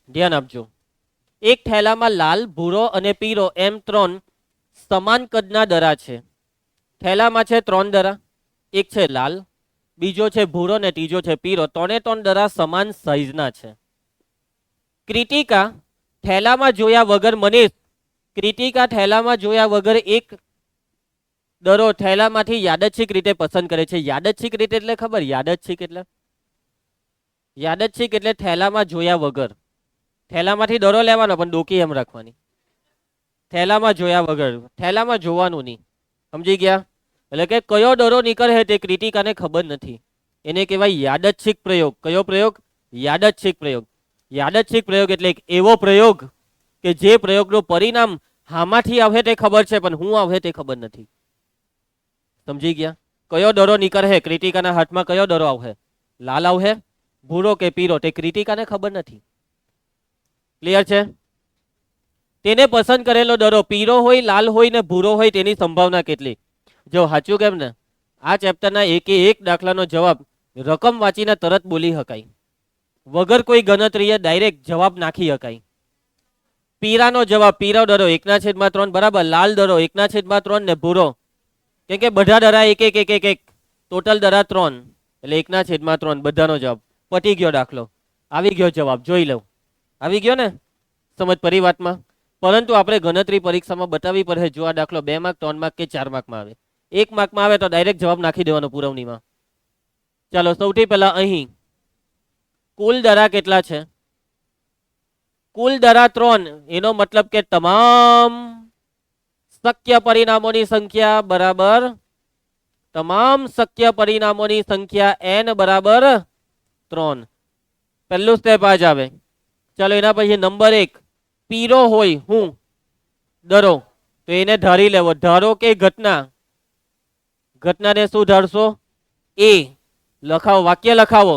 ધ્યાન આપજો. એક થેલામાં લાલ, ભૂરો અને પીળો એમ 3 સમાન કદના દરા છે. થેલામાં છે 3 દરા, એક છે લાલ, બીજો છે ભૂરો ને ત્રીજો છે પીળો. 3 દરા સમાન સાઈઝના છે. ક્રિટિકા થેલામાં જોયા વગર મનીષ, ક્રિટિકા થેલામાં જોયા વગર એક દરો થેલામાંથી યાદચ્છિક રીતે પસંદ કરે છે. યાદચ્છિક રીતે એટલે ખબર? યાદચ્છિક એટલે થેલામાં જોયા વગર. થેલામાંથી દરો લેવાનો પણ ડોકી એમ રાખવાની. થેલામાં જોયા વગર, થેલામાં જોવાનું નહીં. સમજી ગયા? એટલે કે કયો દરો નીકળે તે ક્રિટિકાને ખબર નથી. એને કહેવાય યાદચ્છિક પ્રયોગ. કયો પ્રયોગ? યાદચ્છિક પ્રયોગ. યાદચ્છિક પ્રયોગ એટલે એક એવો પ્રયોગ કે જે પ્રયોગનું પરિણામ હામાંથી આવે તે ખબર છે પણ હું આવે તે ખબર નથી. સમજી ગયા? કયો દરો નીકળે ક્રિટિકાના હાથમાં, કયો દરો આવે? લાલ આવે, ભૂરો કે પીળો, તે ક્રિટિકાને ખબર નથી. ક્લિયર છે? તેને પસંદ કરેલો દરો પીળો હોય, લાલ હોય ને ભૂરો હોય તેની સંભાવના કેટલી? જો સાચું કેમ ને, આ ચેપ્ટરના એક દાખલાનો જવાબ રકમ વાંચીને તરત બોલી શકાય, વગર કોઈ ગણતરીએ ડાયરેક્ટ જવાબ નાખી શકાય. પીળાનો જવાબ, પીળો દરો 1/3 બરાબર, લાલ દરો 1/3 ને ભૂરો, કેમ કે બધા દરા એક ટોટલ દરા 3 એટલે 1/3 બધાનો જવાબ. પટી ગયો દાખલો, આવી ગયો જવાબ. જોઈ લઉં, આવી ગયો ને? સમજ પડી વાતમાં? પરંતુ આપણે ગણતરી પરીક્ષામાં બતાવવી પડે. જો આ દાખલો 2 માર્ક, 3 માર્ક કે 4 માર્કમાં આવે, 1 માર્કમાં આવે તો ડાયરેક્ટ જવાબ નાખી દેવાનો પુરવણીમાં. ચાલો સૌથી પહેલા અહીં કુલ દરા કેટલા છે? કુલ દરા 3, એનો મતલબ કે તમામ શક્ય પરિણામોની સંખ્યા બરાબર તમામ શક્ય પરિણામોની સંખ્યા n બરાબર 3. પહેલું સ્ટેપ આ જ આવે. ચાલો એના પછી નંબર 1 પીળો હોય હું દરો, તો એને ધારી લેવો. ધારો કે ઘટના, ઘટનાને શું ધારશો? એ લખાવો, વાક્ય લખાવો.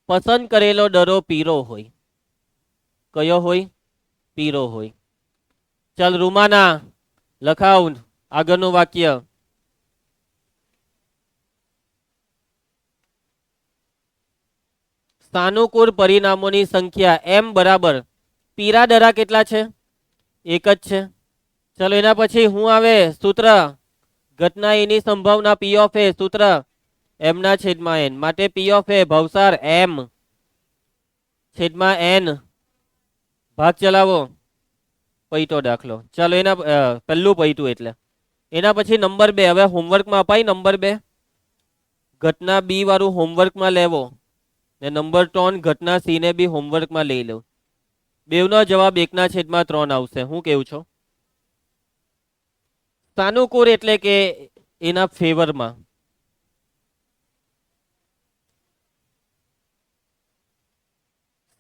પસંદ કરેલો દરો પીળો હોય. કયો હોય? પીળો હોય. ચાલ રૂમાના લખાવ આગળનું વાક્ય. સાનુકૂળ પરિણામોની સંખ્યા m બરાબર પીળા દરા કેટલા છે? એક જ છે. ચલો એના પછી હું આવે સૂત્ર, ઘટના એની સંભાવના p ઓફ a, સૂત્ર m ના છેદમાં n, માટે p ઓફ a ભવસાર m છેદમાં n. ભાગ ચલાવો. પૈટો દાખલો. ચાલો એના પહેલું પૈટું એટલે એના પછી નંબર 2. હવે હોમવર્કમાં અપાય નંબર 2, ઘટના બી વાળું હોમવર્કમાં લેવો ને નંબર 3 ઘટના સી ને બી હોમવર્કમાં લઈ લો. બેવનો જવાબ 1/3 આવશે. હું કેવું છો? સાનુકૂળ એટલે કે એના ફેવરમાં.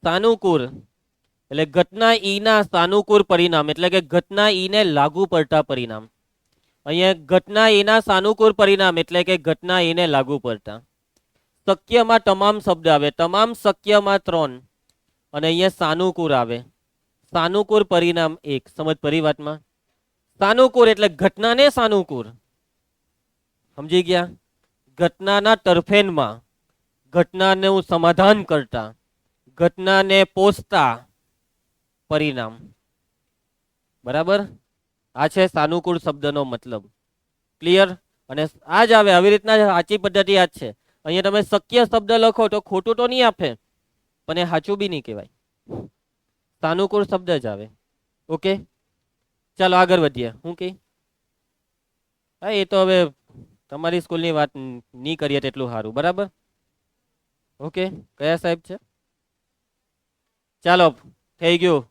સાનુકૂળ એટલે ઘટના ઈ ના સાનુકૂળ પરિણામ, એટલે કે ઘટના ઈ ને લાગુ પડતા પરિણામ. અહીંયા ઘટના એના સાનુકૂળ પરિણામ એટલે કે ઘટના એને લાગુ પડતા. શક્યમાં તમામ શબ્દ આવે, તમામ શક્યમાં 3 અને અહીંયા સાનુકૂળ આવે. સાનુકૂળ પરિણામ 1. સમજ પડી વાતમાં? સાનુકૂળ એટલે ઘટનાને સાનુકૂળ. સમજી ગયા? ઘટનાના તરફેણમાં, ઘટનાનું સમાધાન કરતા, ઘટનાને પોષતા પરિણામ. બરાબર? આ છે સાનુકૂળ શબ્દનો મતલબ. ક્લિયર? અને આ જ આવે આવી રીતના. સાચી પદ્ધતિ આ જ છે. અહીંયા તમે શક્ય શબ્દ લખો તો ખોટું તો નહીં આપે પણ એ સાચું બી નહીં કહેવાય. સાનુકૂળ શબ્દ જ આવે. ઓકે, ચાલો આગળ વધીએ. હું કે હા, એ તો હવે તમારી સ્કૂલની વાત નહીં કરીએ તેટલું સારું. બરાબર? ઓકે, કયા સાહેબ છે? ચાલો થઈ ગયું,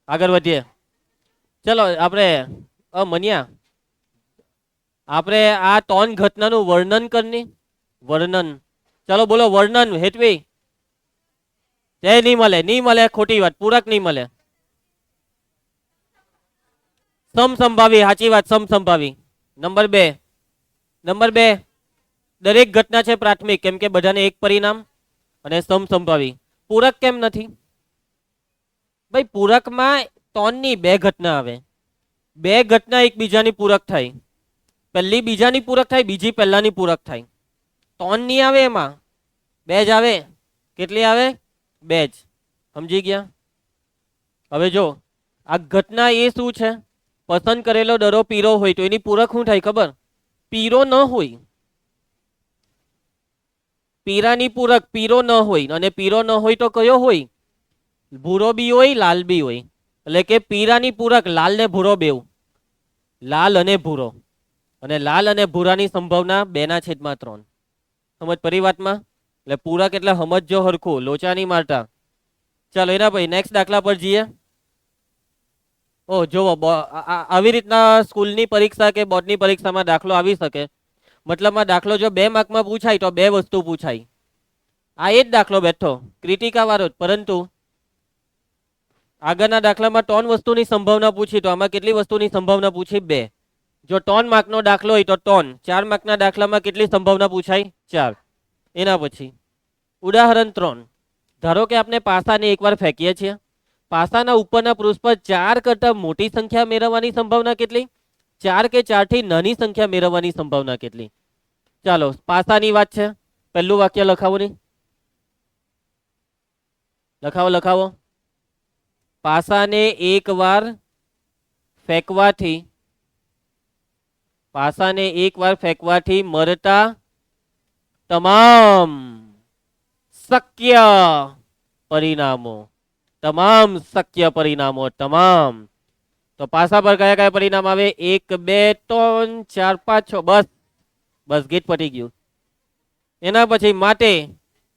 આગળ વધીએ. ચલો આપણે મન્યા, આપણે આ 3 ઘટનાનું વર્ણન કરની. વર્ણન. ચાલો બોલો વર્ણન. હેતવી જય. નહીં મળે, ખોટી વાત. પૂરક નહીં મળે. સમસંભાવી, સાચી વાત. સમસંભાવી. નંબર બે, નંબર બે, દરેક ઘટના છે પ્રાથમિક, કેમ કે બધાને એક પરિણામ અને સમસંભાવી. પૂરક કેમ નથી? ભાઈ પૂરકમાં ત્રણની બે ઘટના આવે, બે ઘટના એકબીજાની પૂરક થાય, પહેલી બીજાની પૂરક થાય, બીજી પહેલાની પૂરક થાય. ત્રણ ની આવે, એમાં બે જ આવે. કેટલી આવે? બે જ. સમજી ગયા? હવે જો આ ઘટના એ શું છે? પસંદ કરેલો દડો પીરો હોય તો એની પૂરક શું થાય ખબર? પીરો ન હોય, પીરાની પૂરક પીરો ન હોય, અને પીરો ન હોય તો કયો હોય? ભૂરો બી હોય, લાલ બી હોય. એટલે કે પીરાની પૂરક લાલ ને ભૂરો બેવ, લાલ અને ભૂરો, અને લાલ અને ભૂરાની સંભાવના 2/3. સમજ પડી વાતમાં? એટલે પૂરક એટલે સમજો હરખું, લોચા નહીં મારતા. ચાલો એના પછી નેક્સ્ટ દાખલા પર જઈએ. ઓ જોવો, આવી રીતના સ્કૂલની પરીક્ષા કે બોર્ડની પરીક્ષામાં દાખલો આવી શકે. મતલબમાં દાખલો જો 2 માર્કમાં પૂછાય તો બે વસ્તુ પૂછાય. આ એ જ દાખલો બેઠો ક્રિટિકા વાળો જ, પરંતુ આગળના દાખલામાં 3 વસ્તુની સંભાવના પૂછી, તો આમાં કેટલી વસ્તુની સંભાવના પૂછી? 2. જો 3 માર્કનો દાખલો હોય તો 3, 4 માર્કના દાખલામાં કેટલી સંભાવના પૂછાય? 4. એના પછી ઉદાહરણ 3. ધારો કે આપણે પાસાને એકવાર ફેંકીએ છીએ, પાસાના ઉપરના પૃષ્ઠ પર 4 કરતાં મોટી સંખ્યા મેળવવાની સંભાવના કેટલી? 4 કે 4 થી નાની સંખ્યા મેળવવાની સંભાવના કેટલી? ચાલો પાસાની વાત છે, પહેલું વાક્ય લખાવો નહીં, લખાવો લખાવો. પાસાને એકવાર ફેંકવાથી, પાસાને એકવાર ફેંકવાથી મળતા તમામ શક્ય પરિણામો, તમામ શક્ય પરિણામો, તમામ. તો પાસા પર કયા કયા પરિણામ આવે? 1 2 3 4 5 6. બસ બસ, ગીત પતી ગયું. એના પછી માટે,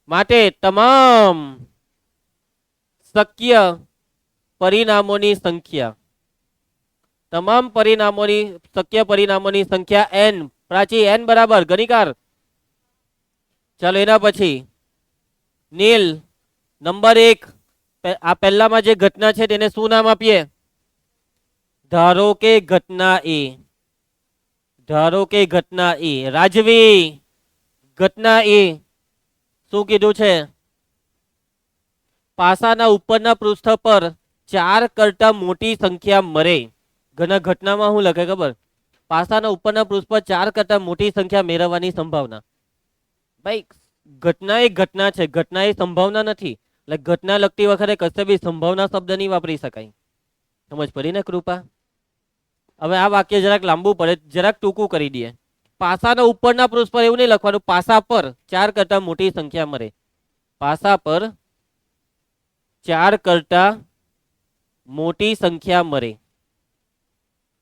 માટે તમામ શક્ય પરિણામોની સંખ્યા, તમામ પરિણામોની શક્ય પરિણામોની સંખ્યા n. પ્રાચી n બરાબર ગણિકાર. ચાલો એના પછી નીલ, નંબર 1. આ પહેલામાં જે ઘટના છે તેને શું નામ આપીએ? ધારો કે ઘટના એ, ધારો કે ઘટના એ. રાજવી, ઘટના એ શું કીધું છે? પાસાના ઉપરના પૃષ્ઠ પર 4 કરતા મોટી સંખ્યા મળે. ઘણા ઘટનામાં શું લખે ખબર? પાસાના ઉપરના પૃષ્ઠ પર 4 કરતા મોટી સંખ્યા મેળવવાની સંભાવના. ભાઈ ઘટના એ ઘટના છે, ઘટના એ સંભાવના નથી. એટલે ઘટના લખતી વખતે કશે બી સંભાવના શબ્દ નહીં વાપરી શકાય. સમજ પડી ને કૃપા? હવે આ વાક્ય જરાક લાંબુ પડે, જરાક ટૂંકું કરી દઈએ. પાસાના ઉપરના પૃષ્ઠ પર એવું નહીં લખવાનું, પાસા પર 4 કરતા મોટી સંખ્યા મળે. પાસા પર 4 કરતા મોટી સંખ્યા મળે.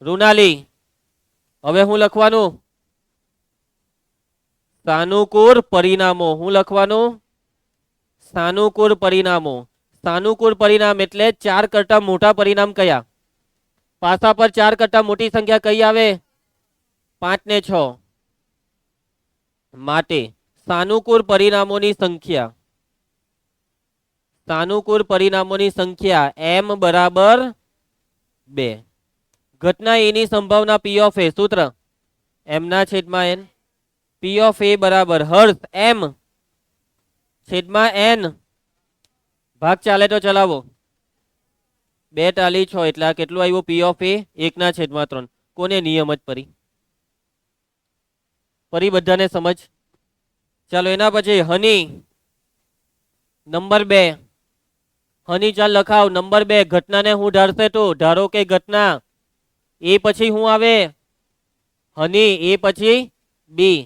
રૂનાલી, હવે હું લખવાનું? સાનુકૂળ પરિણામો. હું લખવાનું? સાનુકૂળ પરિણામો. સાનુકૂળ પરિણામ એટલે 4 કરતા મોટા પરિણામ કયા? પાસા પર 4 કરતા મોટી સંખ્યા કઈ આવે? 5 ને 6. માટે સાનુકૂળ પરિણામોની સંખ્યા, સાનુકૂળ પરિણામોની સંખ્યા m બરાબર 2. ઘટના એની સંભાવના p ઓફ a. સૂત્ર m ના છેદમાં n. p ઓફ a બરાબર હર્ષ m છેદમાં n. ભાગ ચાલે તો ચલાવો. 2 ટાલી 6 એટલે કેટલું આવ્યું? p ઓફ a 1 ના છેદમાં 3. કોને નિયમ જ પરી? પરી બધાને સમજ? ચાલો એના પછી હની, નંબર 2. હની ચાલ લખાવ. નંબર 2. ઘટનાને હું ધારશે તો, ધારો કે ઘટના એ પછી હું આવે? હની એ પછી બી.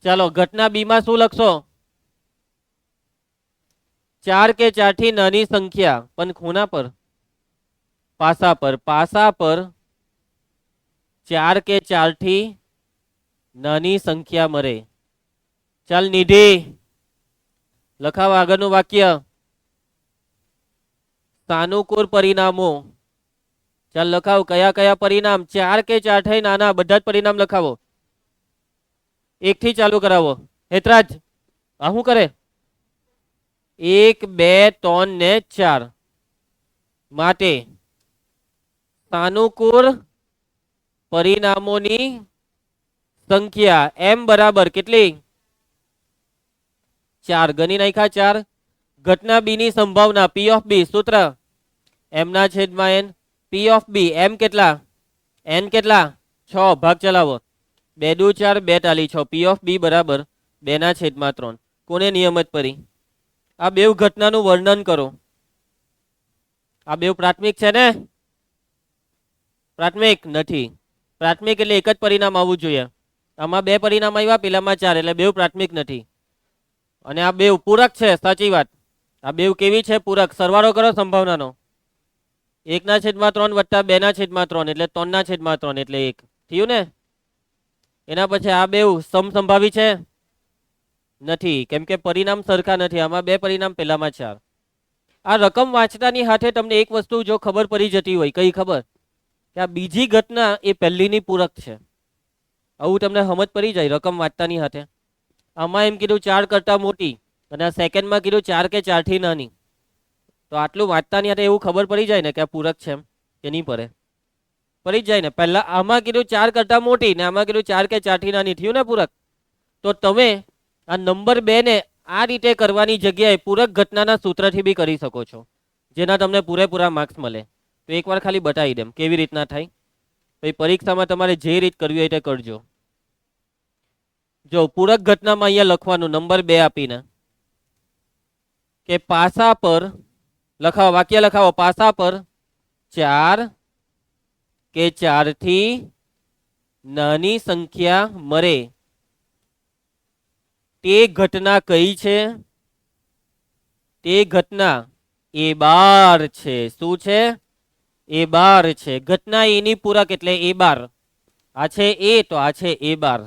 ચાલો ઘટના બી માં શું લખશો? 4 કે 4 થી નાની સંખ્યા, પણ ખૂણા પર? પાસા પર. પાસા પર 4 કે 4 થી નાની સંખ્યા મળે. ચાલ નિધિ લખાવ આગળનું વાક્ય. સાનુકૂળ પરિણામો. ચાલ લખાવ કયા કયા પરિણામ? 4 કે 4 થી નાના બધા જ પરિણામ લખાવો. 1 થી ચાલુ કરાવો. હેતરાજ આ શું કરે? 1 2 3 ને 4. માટે સાનુકૂળ પરિણામોની સંખ્યા એમ બરાબર કેટલી 4 ગણી નાખ્યા 4 ઘટના બી ની સંભાવના પી ઓફ બી સૂત્ર એમ ના છેદમાં એન પી ઓફ બી એમ કેટલા એન કેટલા 6 ભાગ ચલાવો 2 દુ 4 2 ટાલી 6 પી ઓફ બી બરાબર 2 ના છેદમાં 3 કોને નિયમિત પરી આ બેવ ઘટનાનું વર્ણન કરો આ બેવ પ્રાથમિક છે ને પ્રાથમિક નથી પ્રાથમિક એટલે એક જ પરિણામ આવવું જોઈએ આમાં 2 પરિણામ આવ્યા પેલામાં 4 એટલે બેવ પ્રાથમિક નથી અને આ બેવ પૂરક છે સાચી વાત આ બેવ કેવી છે પૂરક સરવાળો કરો સંભાવનાનો 1 ના છેદમાં 3 વત્તા 2 ના છેદમાં 3 એટલે 3 ના છેદમાં 3 એટલે 1 થયું ને એના પછી આ બેવ સમસંભાવી છે નથી કેમ કે પરિણામ સરખા નથી આમાં 2 પરિણામ પેલામાં 4 આ રકમ વાંચતાની સાથે તમને એક વસ્તુ જો ખબર પડી જતી હોય કઈ ખબર કે આ બીજી ઘટના એ પહેલીની પૂરક છે આવું તમને સમજ પડી જાય રકમ વાંચતાની સાથે આમાં એમ કીધું 4 કરતાં મોટી અને આ સેકન્ડમાં કીધું 4 કે 4 થી નાની તો આટલું વાંચતાની સાથે એવું ખબર પડી જાય ને કે આ પૂરક છે એમ કે નહીં પડે પડી જાય ને પહેલા આમાં કીધું 4 કરતાં મોટી ને આમાં કીધું 4 કે 4 થી નાની થયું ને પૂરક તો તમે આ નંબર 2 ને આ રીતે કરવાની જગ્યાએ પૂરક ઘટનાના સૂત્રથી બી કરી શકો છો જેના તમને પૂરેપૂરા માર્ક્સ મળે તો એકવાર ખાલી બતાવી દેમ કેવી રીતના થાય પછી પરીક્ષામાં તમારે જે રીત કરવી હોય તે કરજો જો પૂરક ઘટનામાં અહીંયા લખવાનું નંબર 2 આપીને કે પાસા પર લખાવો વાક્ય લખાવો પાસા પર 4 કે 4 થી નાની સંખ્યા મળે તે ઘટના કઈ છે તે ઘટના એ બાર છે શું છે એ બાર છે ઘટના એની પૂરક એટલે એ બાર આ છે એ તો આ છે એ બાર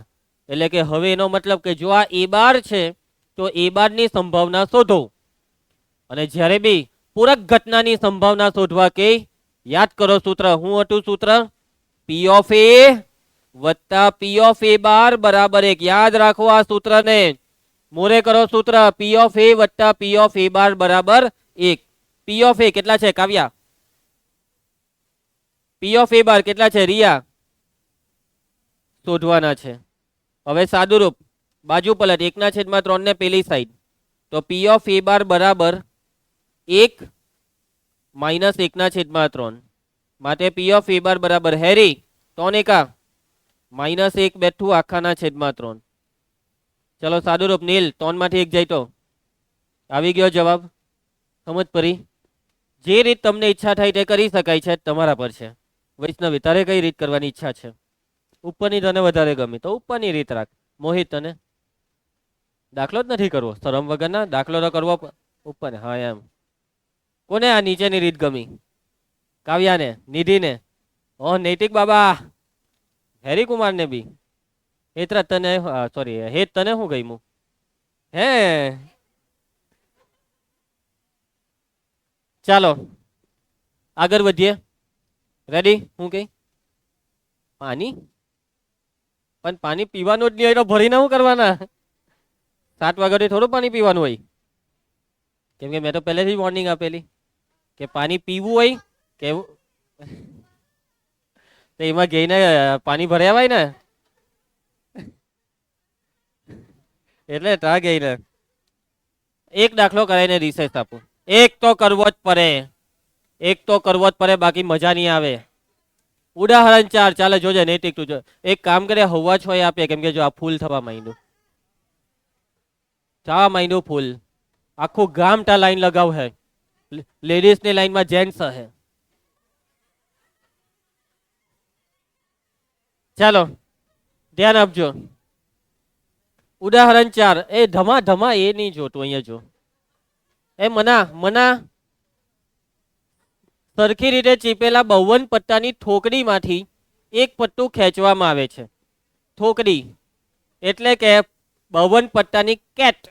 એટલે કે હવે એનો મતલબ કે જો આ એ બાર છે તો એ બારની સંભાવના શોધો અને જ્યારે બી પૂરક ઘટનાની સંભાવના શોધવા કે યાદ કરો સૂત્ર શું હતું સૂત્ર પી ઓફ એ વત્તા પી ઓફ એ બાર બરાબર 1 યાદ રાખો આ સૂત્રને મોરે કરો સૂત્ર પી ઓફ એ વત્તા પી ઓફ એ બાર બરાબર 1 પી ઓફ એ કેટલા છે કાવ્યા પી ઓફ એ બાર કેટલા છે રિયા શોધવાના છે હવે સાદુરૂપ બાજુ પલટ 1 ના છેદમાં 3 ને પેલી સાઈડ તો પી ઓફ એ બાર બરાબર 1 માઇનસ 1 ના છેદમાં 3 માટે પી ઓફ એ બાર બરાબર હેરી 3 એકા માઇનસ 1 બેઠું આખાના છેદમાં 3 ચલો સાદુરૂપ નીલ 3 માંથી 1 જાય તો આવી ગયો જવાબ સમજ પડી જે રીત તમને ઈચ્છા થાય તે કરી શકાય છે તમારા પર છે વૈષ્ણવી તારે કઈ રીત કરવાની ઈચ્છા છે ઉપરની તને વધારે ગમી તો ઉપરની રીત રાખ મોહિત તને દાખલો જ નથી કરવો શરમ વગરના દાખલો તો કરવો ઉપર હા એમ કોને આ નીચેની રીત ગમી કાવ્યાને નિધિને ઓ નૈતિક બાબા હેરીકુમાર ને બી હેતરા તને સોરી હેત તને શું ગમ્યું હે ચાલો આગળ વધીએ રેડી હું કઈ પાણી પણ પાણી પીવાનું જ નહીં હોય તો ભરીને શું કરવાના 7 વાગ્યાથી થોડું પાણી પીવાનું હોય કેમ કે મેં તો પહેલેથી વોર્નિંગ આપેલી કે પાણી પીવું હોય કે તો એમાં ગઈને પાણી ભર્યા હોય ને એટલે તા ગઈને એક દાખલો કરાવીને રિસર્ચ આપું એક તો કરવો જ પડે એક તો કરવો જ પડે બાકી મજા નહીં આવે ઉદાહરણ 4 ચાલે જોજે નૈતિક તું જો એક કામ કરે હવા છો આપે કેમ કે જો આ ફૂલ થવા માંડ્યું ફૂલ આખું ગામ તા લાઈન લગાવ હે લેડીઝ ની લાઈન માં જેન્ટ્સ હે ચાલો ધ્યાન આપજો ઉદાહરણ 4 એ ધમા ધમા એ નહીં જોતું અહીંયા જો એ મના સરખી રીતે ચીપેલા 52 પટ્ટાની ઠોકડીમાંથી એક પટ્ટું ખેંચવામાં આવે છે ઠોકડી એટલે કે 52 પટ્ટાની કેટ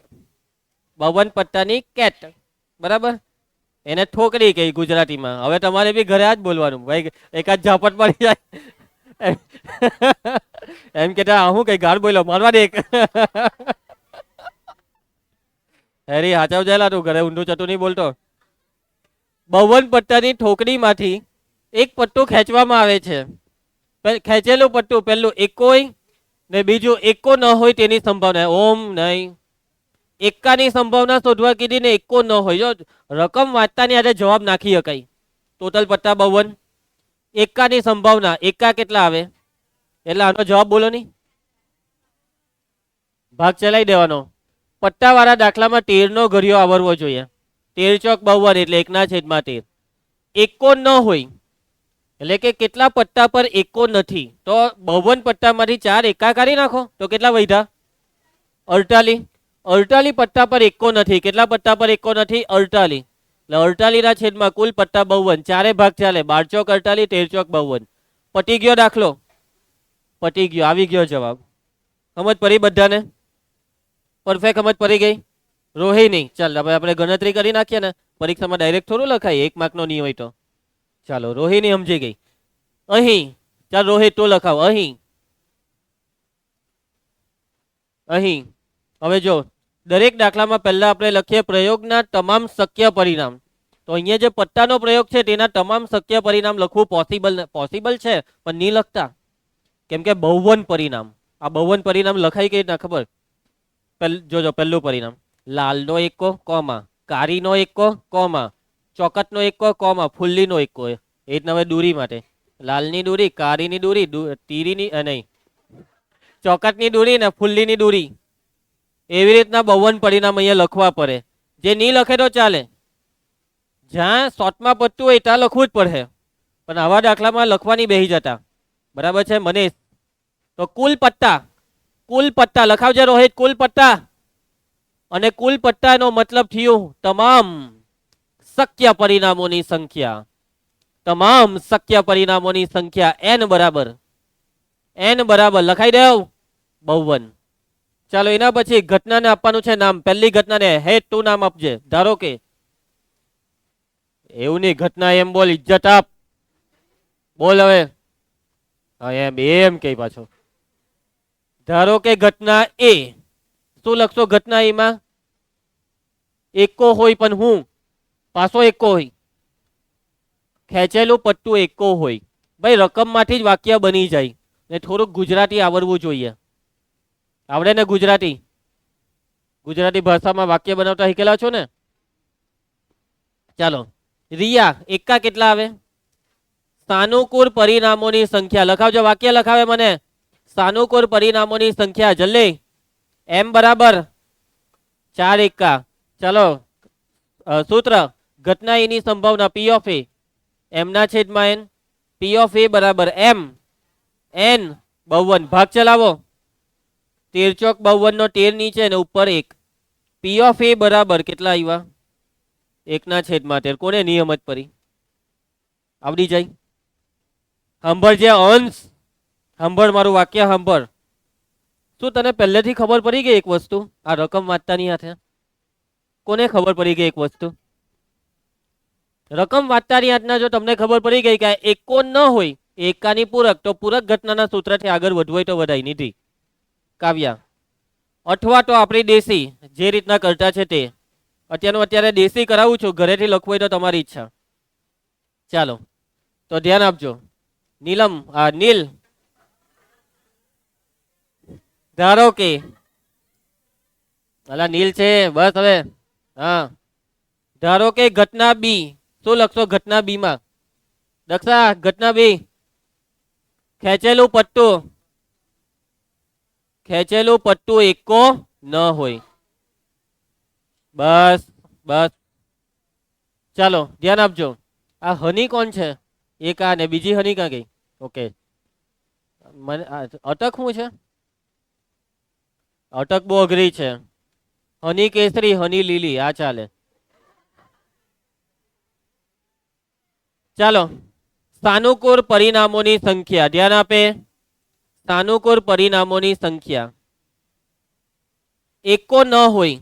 52 પટ્ટાની કેટ બરાબર એને ઠોકડી કહી ગુજરાતીમાં હવે તમારે બી ઘરે આ જ બોલવાનું ભાઈ એકાદ ઝાપટ પડી જાય એમ કેતા હું કઈ ગાળ બોલ્યો મારવા દે હેરી હાચાવ જાયલા તું ઘરે ઊંધું ચતું નહીં બોલતો 52 પટ્ટાની ઠોકડીમાંથી એક પટ્ટું ખેંચવામાં આવે છે ખેંચેલું પટ્ટું પહેલું 1 ને બીજું એકો ન હોય તેની સંભાવના. ઓમ નહીં. એકાની સંભાવના શોધવા કીધી ને એકો ન હોય. જો રકમ વાંચતાની આજે જવાબ નાખી શકાય. ટોટલ પત્તા 52. એકાની સંભાવના એકા કેટલા આવે? એટલે આનો જવાબ બોલો નહીં. ભાગ ચલાવી દેવાનો. પટ્ટાવાળા દાખલામાં 13 નો ઘડિયો આવરવો જોઈએ. 13 ચોક 52 એટલે 1/13. એકો ન હોય એટલે કે કેટલા પટ્ટા પર એકો નથી, તો 52 પટ્ટામાંથી 4 એકા કાઢી નાખો તો કેટલા વધ્યા? 48. 48 પટ્ટા પર એકો નથી. કેટલા પટ્ટા પર એકો નથી? 48. એટલે 48 ના છેદમાં કુલ પટ્ટા 52. ચારે ભાગ ચાલે. 12 ચોક 48, 13 ચોક 52. પટી ગયો દાખલો? પટી ગયો. આવી ગયો જવાબ. સમજ પડી બધાને? પરફેક્ટ સમજ પડી ગઈ? રોહિણી ચાલ હવે આપણે ગણતરી કરી નાખીએ ને. પરીક્ષામાં ડાયરેક્ટ થોડું લખાય, 1 માર્કનો નહીં હોય તો. ચાલો રોહિણી સમજી ગઈ. અહીં ચાલ રોહિત તું લખાવ. અહીં અહીં હવે જો દરેક દાખલામાં પહેલા આપણે લખીએ પ્રયોગના તમામ શક્ય પરિણામ. તો અહીંયા જે પટ્ટાનો પ્રયોગ છે તેના તમામ શક્ય પરિણામ લખવું પોસિબલ છે, પણ નહીં લખતા. કેમ કે 52 પરિણામ. આ 52 પરિણામ લખાઈ કઈ ના ખબર? જોજો પહેલું પરિણામ લાલનો એકો કોમા, કારીનો એકો કોમા, ચોકટનો એકો કોમા, ફુલ્લીનો એકો. એ રીતના હવે દૂરી માટે લાલની દૂરી, કારીની દૂરી, તીરીની નહીં ચોકટની દૂરી ને ફુલ્લીની દૂરી. એવી રીતના 52 પરિણામ અહીંયા લખવા પડે. જે નહીં લખે તો ચાલે. જ્યાં શોર્ટમાં પત્તું હોય ત્યાં લખવું જ પડે, પણ આવા દાખલામાં લખવાની બેસી જતા. બરાબર છે મનીષ? તો કુલ પટ્ટા લખાવજે રોહિત. કુલ પટ્ટા અને કુલ પટ્ટાનો મતલબ થયું તમામ શક્ય પરિણામોની સંખ્યા. તમામ શક્ય પરિણામોની સંખ્યા n બરાબર લખાઈ દેવ 52. ચાલો એના પછી ઘટનાને આપવાનું છે નામ. પહેલી ઘટનાને હેડ તું નામ આપજે. ધારો કે એવું નહીં ઘટના એમ બોલ, ઇજ્જત આપ. બોલ હવે. હા એમ કે પાછો. ધારો કે ઘટના એ. શું લખશો ઘટના એમાં? એકો હોય પણ હું પાછો એકો હોય. ખેંચેલું પટ્ટું એકો હોય. ભાઈ રકમમાંથી જ વાક્ય બની જાય. ને થોડુંક ગુજરાતી આવડવું જોઈએ. આવડે ને ગુજરાતી? ગુજરાતી ભાષામાં વાક્ય બનાવતા શીખેલા છો ને? ચાલો રિયા એકા કેટલા આવે? સાનુકૂળ પરિણામોની સંખ્યા લખાવજો. વાક્ય લખાવે મને. સાનુકૂળ પરિણામોની સંખ્યા જલ્દી. m બરાબર 4 એકા. ચાલો સૂત્ર ઘટના એની સંભાવના p ઓફ a m ના છેદમાં n. p ઓફ a બરાબર m n 52. ભાગ ચલાવો. 13 ચોક 52 નો 13 નીચે ને ઉપર 1. p ઓફ a બરાબર કેટલા આવ્યા? 1/13. કોને નિયમ જ પડી? આવડી જાય? સાંભળજે અંશ. સાંભળ મારું વાક્ય સાંભળ. શું તને પહેલેથી ખબર પડી ગઈ એક વસ્તુ? આ રકમ વાંચતાની હાથે કોને ખબર પડી ગઈ એક વસ્તુ? રકમ વાંચતાની હાથના જો તમને ખબર પડી ગઈ કે એકો ન હોય, એકાની પૂરક, તો પૂરક ઘટનાના સૂત્રથી આગળ વધવું હોય તો વધાય. નિધિ કાવ્યા. અથવા તો આપણી દેશી જે રીતના કરતા છે તે. અત્યારે દેશી કરાવું છું. ઘરેથી લખવું હોય તો તમારી ઈચ્છા. ચાલો તો ધ્યાન આપજો. નીલમ નીલ ધારો કે અલા નીલ છે બસ હવે. હા ધારો કે ઘટના બી. શું લખશો ઘટના બી માં? દક્ષા ઘટના બી ખેંચેલું પટ્ટું એકો ન હોય. બસ બસ ચાલો ધ્યાન આપજો. આ હની કોણ છે? એક આ ને બીજી હની ક્યાં ગઈ? ઓકે મને અટક શું છે? અટક બહુ અઘરી છે. હની કેસરી, હની લીલી, આ ચાલે. ચાલો સાનુકૂળ પરિણામોની સંખ્યા ધ્યાન આપે. સાનુકૂળ પરિણામોની સંખ્યા એકો ન હોય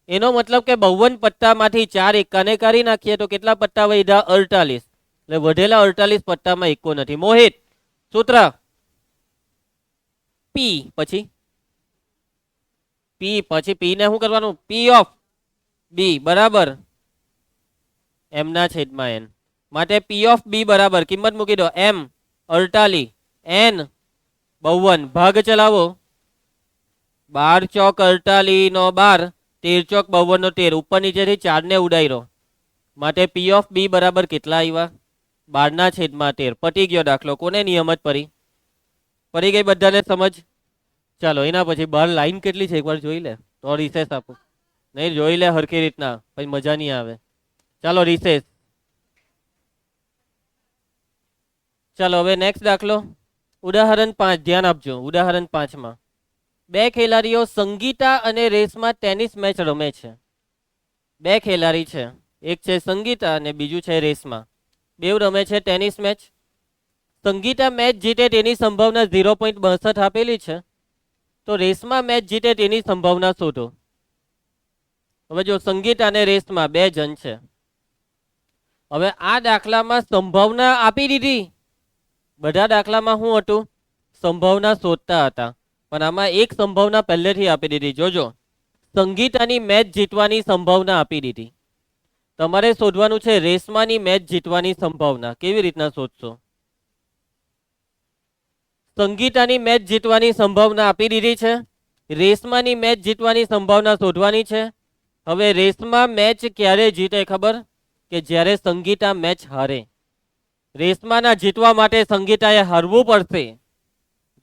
એનો મતલબ કે 52 પટ્ટામાંથી 4 એકાને કાઢી નાખીએ તો કેટલા પટ્ટા વધ્યા? 48. એટલે વધેલા 48 પટ્ટામાં એકો નથી. મોહિત સૂત્ર પી પછી પી ને શું કરવાનું? પી ઓફ બી બરાબર m ના છેદમાં n. માટે પી ઓફ બી બરાબર કિંમત મૂકી દો m 48 n 52. ભાગ ચલાવો. 12 ચોક 48 નો 12, 13 ચોક 52 નો 13, ઉપર નીચેથી 4 ને ઉડાઈ માટે પી ઓફ બી બરાબર કેટલા આવ્યા? 12/13. પટી ગયો દાખલો. કોને નિયમ જ પડી ગઈ બધાને સમજ? ચાલો એના પછી બહાર લાઈન કેટલી છે એકવાર જોઈ લે તો રિસેસ આપો. નહીં જોઈ લે હરખી રીતના, પછી મજા નહીં આવે. ચાલો રિસેસ. ચાલો હવે નેક્સ્ટ દાખલો ઉદાહરણ 5, ધ્યાન આપજો. ઉદાહરણ 5માં બે ખેલાડીઓ સંગીતા અને રેસમાં ટેનિસ મેચ રમે છે. બે ખેલાડી છે, એક છે સંગીતા અને બીજું છે રેસમાં. બેવ રમે છે ટેનિસ મેચ. સંગીતા મેચ જીતે તેની સંભાવના 0.62 આપેલી છે, તો રેસમાં મેચ જીતે તેની સંભાવના શોધો. હવે જો સંગીતા અને રેસમાં બે જણ છે. હવે આ દાખલામાં સંભાવના આપી દીધી. બધા દાખલામાં શું હતું? સંભાવના શોધતા હતા, પણ આમાં એક સંભાવના પહેલેથી આપી દીધી. જોજો, સંગીતાની મેચ જીતવાની સંભાવના આપી દીધી. તમારે શોધવાનું છે રેસમાંની મેચ જીતવાની સંભાવના. કેવી રીતના શોધશો? સંગીતાની મેચ જીતવાની સંભાવના આપી દીધી છે, રેસમાંની મેચ જીતવાની સંભાવના શોધવાની છે. હવે રેસમાં મેચ ક્યારે જીતે ખબર? કે જ્યારે સંગીતા મેચ હારે. રેસમાંના જીતવા માટે સંગીતાએ હારવું પડશે.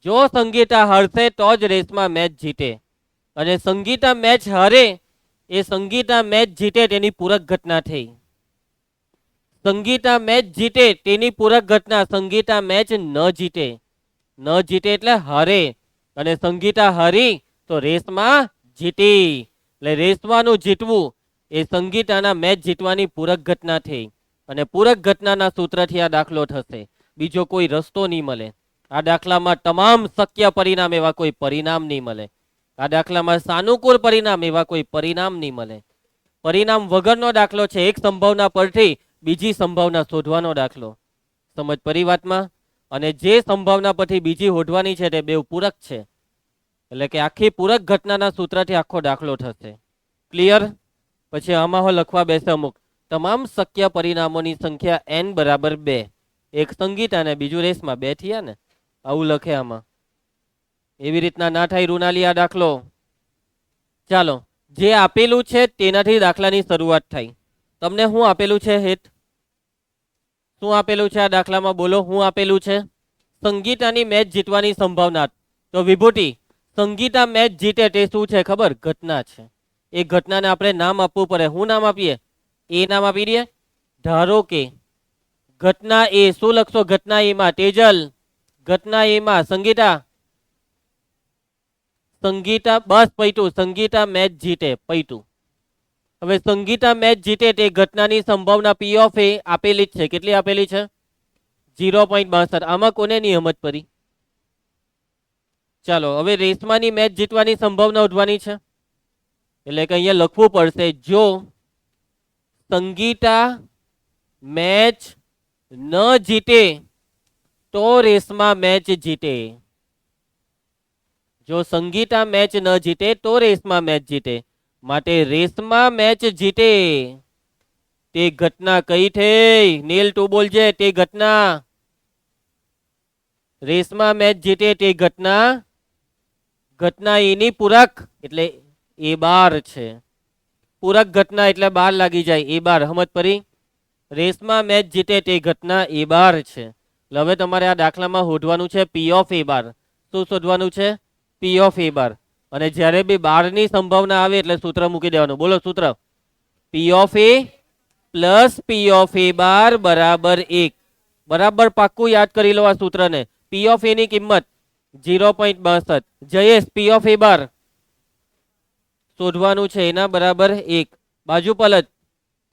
જો સંગીતા હારશે તો જ રેસમાં મેચ જીતે, અને સંગીતા મેચ હારે એ સંગીતા મેચ જીતે તેની પૂરક ઘટના થઈ. સંગીતા મેચ જીતે તેની પૂરક ઘટના. સંગીતા મેચ ન જીતે, ન જીતે એટલે હારે, અને સંગીતા હારી તો રેસમાં જીતી. એટલે રેસમાંનું જીતવું એ સંગીતાના મેચ જીતવાની પૂરક ઘટના થઈ, અને પૂરક ઘટનાના સૂત્રથી આ દાખલો થશે. બીજો કોઈ રસ્તો નહીં મળે. આ દાખલામાં તમામ શક્ય પરિણામ એવા કોઈ પરિણામ નહીં મળે. આ દાખલામાં સાનુકૂળ પરિણામ એવા કોઈ પરિણામ નહીં મળે. પરિણામ વગરનો દાખલો છે. એક સંભાવના પરથી બીજી સંભાવના શોધવાનો દાખલો. સમજ પડી વાતમાં? અને જે સંભાવના પરથી બીજી શોધવાની છે તે બે પૂરક છે, એટલે કે આખી પૂરક ઘટનાના સૂત્રથી આખો દાખલો થશે. ક્લિયર? પછી આમાં લખવા બેસે અમુક તમામ શક્ય પરિણામોની સંખ્યા n બરાબર 2. એક સંગીત અને બીજું રેસમાં. 2 થયા ને, આવું લખે આમાં. એવી રીતના ના થાય રુનાલી આ દાખલો. ચાલો, જે આપેલું છે તેનાથી દાખલાની શરૂઆત થાય. તમને શું આપેલું છે હેત? શું આપેલું છે આ દાખલામાં? બોલો, શું આપેલું છે? સંગીતાની મેચ જીતવાની સંભાવના. તો વિભૂતિ, સંગીતા મેચ જીતે તે શું છે ખબર? ઘટના છે. એ ઘટનાને આપણે નામ આપવું પડે. શું નામ આપીએ? એ નામ આપી દઈએ. ધારો કે ઘટના એ. શું લખશો ઘટના એમાં? તેજલ, ઘટના એમાં સંગીતા. સંગીતા બસ પૈતું. સંગીતા મેચ જીતે પૈતું. હવે સંગીતા મેચ જીતે તે ઘટનાની સંભાવના પી ઓફ એ આપેલી જ છે. કેટલી આપેલી છે? 0.62. આમાં કોને ની સમજ પડી? ચાલો હવે રેસમાંની મેચ જીતવાની સંભાવના ઉઠવાની છે, એટલે કે અહીંયા લખવું પડશે જો સંગીતા મેચ ન જીતે તો રેસમાં મેચ જીતે. જો સંગીતા મેચ ન જીતે તો રેસમાં મેચ જીતે. માટે રેસમાં મેચ જીતે તે ઘટના કઈ થઈ? નીલ તું બોલજે. તે ઘટના રેસમાં મેચ જીતે તે ઘટના. ઘટના એની પૂરક એટલે A12 છે. પૂરક ઘટના એટલે 12 લાગી જાય. A12 સમજ પડી? રેસમાં મેચ જીતે તે ઘટના A12 છે. હવે તમારે આ દાખલામાં શોધવાનું છે પી ઓફ A12. શું શોધવાનું છે? પી ઓફ A12. અને જ્યારે બી 12 ની સંભાવના આવે એટલે સૂત્ર મૂકી દેવાનું. બોલો સૂત્ર. પી of A plus P of A12 બરાબર 1. બરાબર પાક્કું યાદ કરી લો આ સૂત્રને. પી ઓફ એ ની કિંમત 0.62. જયેશ, પી ઓફ A12 શોધવાનું છે, એના બરાબર 1. બાજુ પલટ.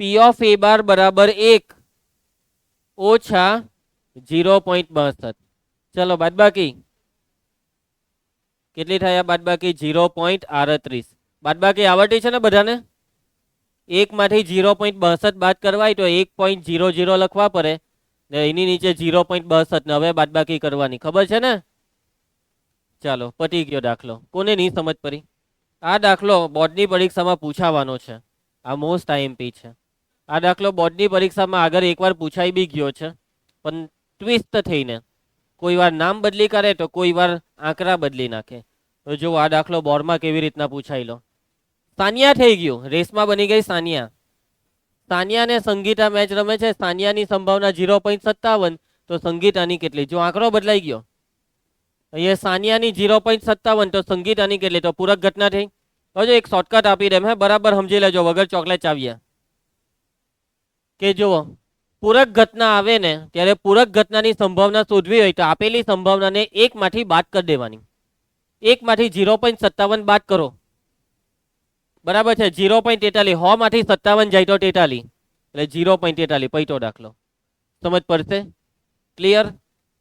પી ઓફ A12 બરાબર 1 ઓછા 0.62. ચલો બાદબાકી કેટલી થાય? બાદબાકી 0.38. બાદબાકી આવડતી છે ને બધાને? 1 માંથી 0.62 બાદ કરવાય તો 1.00 લખવા પડે ને એની નીચે 0.62 ને હવે બાદબાકી કરવાની. ખબર છે ને? ચાલો પતી ગયો દાખલો. કોને નહીં સમજ પડી? આ દાખલો બોર્ડની પરીક્ષામાં પૂછાવાનો છે. આ મોસ્ટ આઈએમપી છે. આ દાખલો બોર્ડની પરીક્ષામાં આગળ એકવાર પૂછાઈ બી ગયો છે, પણ ટ્વિસ્ટ થઈને કોઈ વાર નામ બદલી કરે તો કોઈ વાર આંકડા બદલી નાખે. તો જો આ દાખલો બોર્ડમાં કેવી રીતના પૂછાયેલો. સાનિયા થઈ ગયું, રેસમાં બની ગઈ સાનિયા. સાનિયા ને સંગીતા મેચ રમે છે. સાનિયાની સંભાવના 0.57, તો સંગીતાની કેટલી? જો આંકડો બદલાઈ ગયો, અહીંયા સાનિયાની 0.57, તો સંગીતાની કેટલી? તો પૂરક ઘટના થઈ. હવે એક શોર્ટકટ આપી દેમ, હે બરાબર સમજી લેજો વગર ચોકલેટ ચાવ્યા. કે જુઓ, પૂરક ઘટના આવે ને ત્યારે પૂરક ઘટનાની સંભાવના શોધવી હોય તો આપેલી સંભાવનાને 1 માંથી બાદ કરી દેવાની. 1 માંથી 0.57 બાદ કરો, બરાબર છે. 0.43, 100 માંથી 57 જાય તો 43, એટલે 0.43 પૈતો દાખલો. સમજ પડશે? ક્લિયર?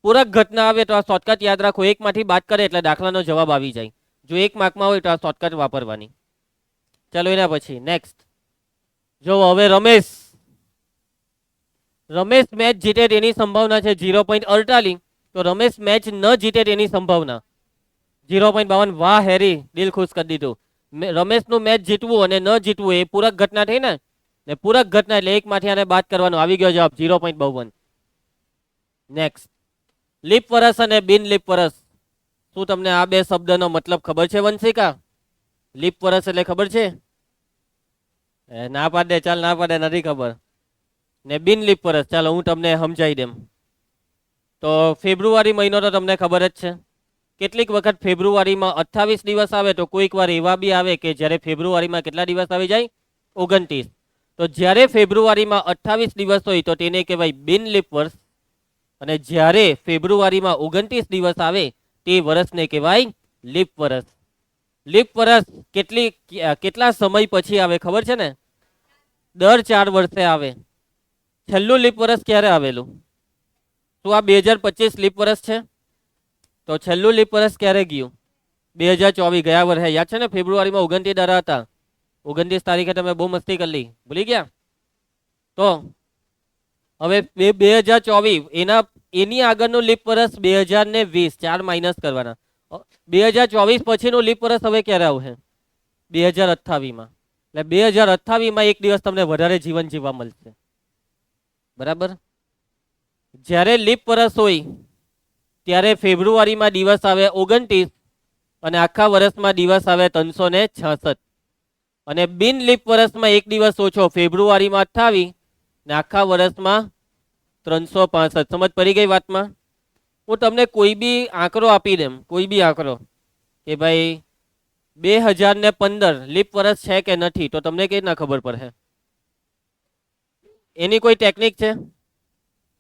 પૂરક ઘટના આવે તો આ શોર્ટકટ યાદ રાખો, 1 માંથી બાદ કરે એટલે દાખલાનો જવાબ આવી જાય. જો 1 માર્કમાં હોય તો આ શોર્ટકટ વાપરવાની. ચાલો એના પછી નેક્સ્ટ જો, હવે રમેશ મેચ જીતે તેની સંભાવના છે 0.48, તો રમેશ મેચ ન જીતે તેની સંભાવના 0.52. વાહ હેરી, દિલ ખુશ કરી દીધું. રમેશનું મેચ જીતવું અને ન જીતવું એ પૂરક ઘટના થઈ ને, પૂરક ઘટના એટલે 1 માંથી આને બાદ કરવાનો. આવી ગયો જવાબ 0.52. નેક્સ્ટ, લીપ વર્ષ અને બિન લીપ વર્ષ. શું તમને આ બે શબ્દનો મતલબ ખબર છે વંશિકા? લીપ વર્ષ એટલે ખબર છે? ના પાડે, ચાલ ના પાડે, નથી ખબર. ને બિન લીપ વર્ષ, ચાલો હું તમને સમજાવી દેમ. તો ફેબ્રુઆરી મહિનો તો તમને ખબર જ છે. કેટલીક વખત ફેબ્રુઆરીમાં 28 દિવસ આવે, તો કોઈક વાર એવા બી આવે કે જ્યારે ફેબ્રુઆરીમાં કેટલા દિવસ આવી જાય? 29. તો જ્યારે ફેબ્રુઆરીમાં 28 દિવસ હોય તો તેને કહેવાય બિન લીપ વર્ષ, અને જ્યારે ફેબ્રુઆરીમાં 29 દિવસ આવે તે વર્ષને કહેવાય લીપ વર્ષ. લીપ વર્ષ કેટલા સમય પછી આવે ખબર છે ને? દર 4 વર્ષે આવે. છેલ્લું લીપ વર્ષ ક્યારે આવેલું? શું આ 2025 લીપ વર્ષ છે? તો છેલ્લું લીપ વર્ષ ક્યારે ગયું? 2024, ગયા વર્ષે. યાદ છે ને? ફેબ્રુઆરીમાં 29 દાડા હતા. 29 તારીખે તમે બહુ મસ્તી કરી લી, ભૂલી ગયા? તો હવે 2024 એની આગળનું લીપ વર્ષ 2020, 4 માઇનસ કરવાના. 2024 પછીનું લીપ વર્ષ હવે ક્યારે આવશે? 2028માં. એટલે 2028માં એક દિવસ તમને વધારે જીવન જીવવા મળશે, બરાબર? જ્યારે લીપ વર્ષ હોય ત્યારે ફેબ્રુઆરીમાં દિવસ આવે 29 અને આખા વર્ષમાં દિવસ આવે 366. અને બિન લીપ વર્ષમાં એક દિવસ ઓછો, ફેબ્રુઆરીમાં 28 ને આખા વર્ષમાં 365. સમજ પડી ગઈ વાતમાં? હું તમને કોઈ બી આંકડો આપી દેમ, કોઈ બી આંકડો કે ભાઈ 2015 લીપ વર્ષ છે કે નથી, તો તમને કેવી રીતના ખબર પડે? એની કોઈ ટેકનિક છે?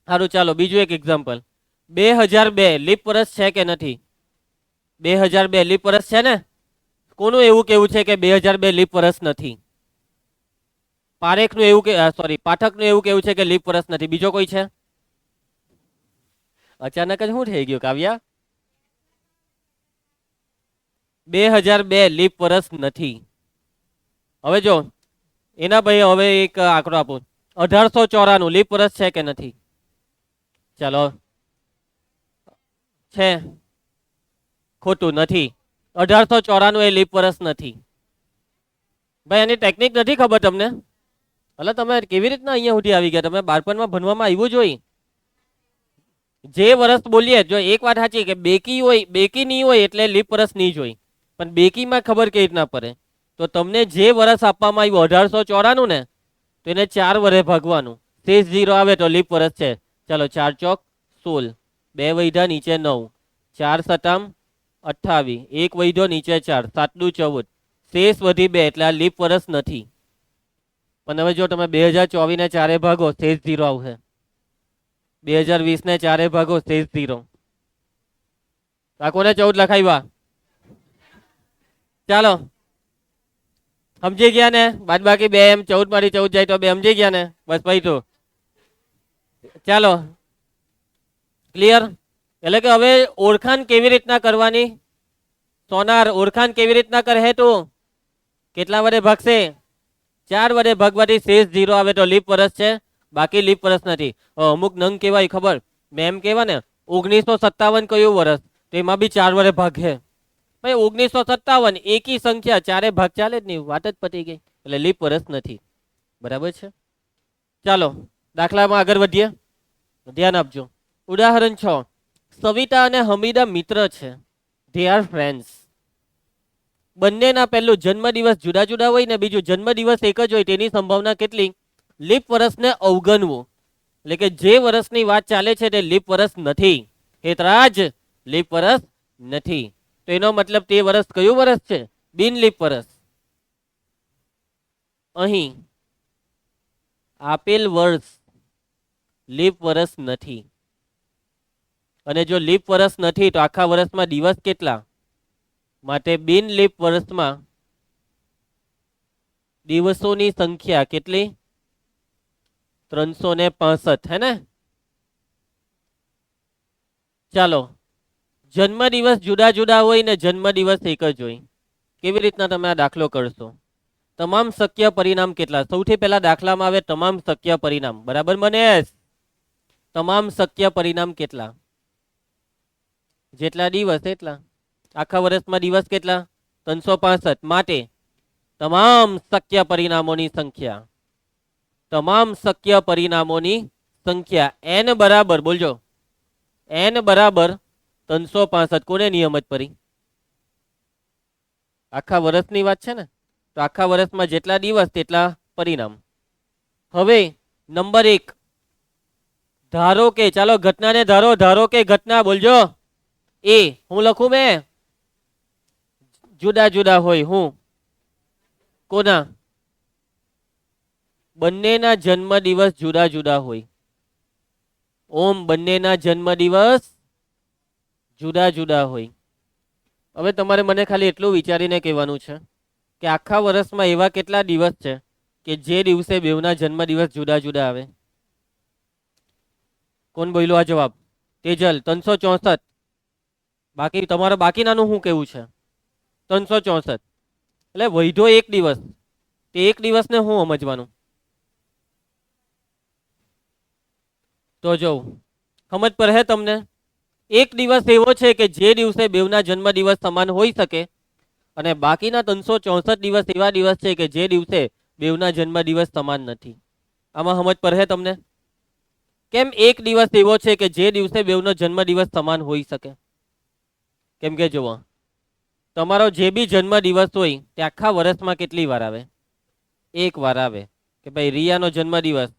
સારું, ચાલો બીજું એક એક્ઝામ્પલ. 2002 લીપ વર્ષ છે કે નથી? 2002 લીપ વર્ષ છે ને? કોનું એવું કેવું છે કે 2002 લીપ વર્ષ નથી? પારેખનું એવું કે પાઠકનું એવું કેવું છે કે લીપ વર્ષ નથી. બીજો કોઈ છે? અચાનક જ શું થઈ ગયું કાવ્યા? 2002 લીપ વર્ષ નથી. હવે જો એના ભાઈ, હવે એક આંકડો આપો. 1894 લીપ વર્ષ છે કે નથી? ચાલો, છે? ખોટું, નથી. 1894 એ લીપ વર્ષ નથી. ભાઈ એની ટેકનિક નથી ખબર તમને? એટલે તમે કેવી રીતના અહીંયા સુધી આવી ગયા? તમે બાળપણમાં ભણવામાં આવ્યું જોઈ. જે વર્ષ બોલીએ, જો એક વાત સાચી કે બેકી હોય, બેકી નહીં હોય એટલે લીપ વર્ષ નહીં જોઈ, પણ બેકીમાં ખબર કેવી રીતના પડે? તો તમને જે વર્ષ આપવામાં આવ્યું 1894 ને, તો એને 4 વડે ભાગવાનું. શેષ 0 આવે તો લીપ વર્ષ છે. ચાલો, 4 ચોક 16, 2 વૈધા નીચે 9, 4 સતામ 28, 1 વૈધો નીચે 4, 7 દુ 14, શેષ વધી 2 એટલે આ લીપ વર્ષ નથી. પણ હવે જો તમે 2024 ને 4 ભાગો, શેષ 0 આવશે. 2020 ને 4 ભાગો, શેષ 0. આ કોને 14 લખાવ્યા? ચાલો, સમજી ગયા ને? બાદ બાકી 2 એમ 14 માંથી 14 જાય તો 2, સમજી ગયા ને? બસ ભાઈ તો ચાલો, ક્લિયર? એટલે કે હવે ઓળખાણ કેવી રીતના કરવાની? સોનાર, ઓળખાણ કેવી રીતના કરે તું? કેટલા વડે ભાગશે? 4 વડે ભાગવાથી શેષ 0 આવે તો લીપ વર્ષ છે, બાકી લીપ વર્ષ નથી. અમુક નંગ કહેવાય ખબર? મેં એમ કહેવા ને 1957 કયું વર્ષ? તો એમાં બી 4 વડે ભાગે. ભાઈ 1957 એકી સંખ્યા, 4 ભાગ ચાલે જ નહીં, વાત જ પતી ગઈ. એટલે લીપ વર્ષ નથી, બરાબર છે? ચાલો દાખલામાં આગળ વધીએ, ધ્યાન આપજો. ઉદાહરણ 6. સવિતા અને હમીદા મિત્ર છે. They are friends. બંનેના પહેલું જન્મદિવસ જુદા જુદા હોય ને બીજું જન્મદિવસ એક જ હોય તેની સંભાવના કેટલી? લીપ વર્ષને અવગણવું, એટલે કે જે વર્ષની વાત ચાલે છે તે લીપ વર્ષ નથી. હેતરાજ, લીપ વર્ષ નથી. તો એનો મતલબ તે વર્ષ કયું વર્ષ છે? બિન લીપ વર્ષ. અહીં આપેલ વર્ષ લીપ વર્ષ નથી. અને જો લીપ વર્ષ નથી તો આખા વર્ષમાં દિવસ કેટલા? માટે બિન લીપ વર્ષમાં દિવસોની સંખ્યા કેટલી? 365, હે ને? ચાલો, જન્મદિવસ જુદા જુદા હોય ને જન્મદિવસ એક જ હોય. કેવી રીતના તમે આ દાખલો કરશો? તમામ શક્ય પરિણામ કેટલા? સૌથી પહેલા દાખલામાં આવે તમામ શક્ય પરિણામ. બરાબર મનેશ? તમામ શક્ય પરિણામ કેટલા? જેટલા દિવસ એટલા. આખા વર્ષમાં દિવસ કેટલા? 365. માટે તમામ શક્ય પરિણામોની સંખ્યા, તમામ શક્ય પરિણામોની સંખ્યા n બરાબર, બોલજો, n બરાબર 365. કોને નિયમ જ પડી? આખા વર્ષની વાત છે ને, તો આખા વર્ષમાં જેટલા દિવસ તેટલા પરિણામ. હવે નંબર 1, ધારો કે, ચાલો ઘટનાને ધારો, ધારો કે ઘટના, બોલજો, એ હું લખું મેં જુદા જુદા હોય. હું કોના? બંનેના જન્મદિવસ જુદા જુદા હોય. ઓમ, બંનેના જન્મદિવસ જુદા જુદા હોય. હવે તમારે મને ખાલી એટલું વિચારીને કહેવાનું છે કે આખા વર્ષમાં એવા કેટલા દિવસ છે કે જે દિવસે બેવના જન્મદિવસ જુદા જુદા આવે? કોણ બોલ્યો આ જવાબ? તેજલ, 364. બાકી તમારે બાકીનાનું શું કેવું છે? 364. એટલે વૈધો એક દિવસ, તે એક દિવસને હું સમજવાનું? તો જોઉં સમજ પર હે તમને? એક દિવસ એવો છે કે જે દિવસે બેવના જન્મદિવસ સમાન હોઈ શકે, અને બાકીના 364 દિવસ એવા દિવસ છે કે જે દિવસે બેવના જન્મદિવસ સમાન નથી. આમાં સમજ પર હે તમને? કેમ એક દિવસ એવો છે કે જે દિવસે બેવનો જન્મદિવસ સમાન હોઈ શકે? કેમ કે જુઓ, તમારો જે બી જન્મદિવસ હોય તે આખા વર્ષમાં કેટલી વાર આવે? એક વાર આવે. કે ભાઈ રિયાનો જન્મદિવસ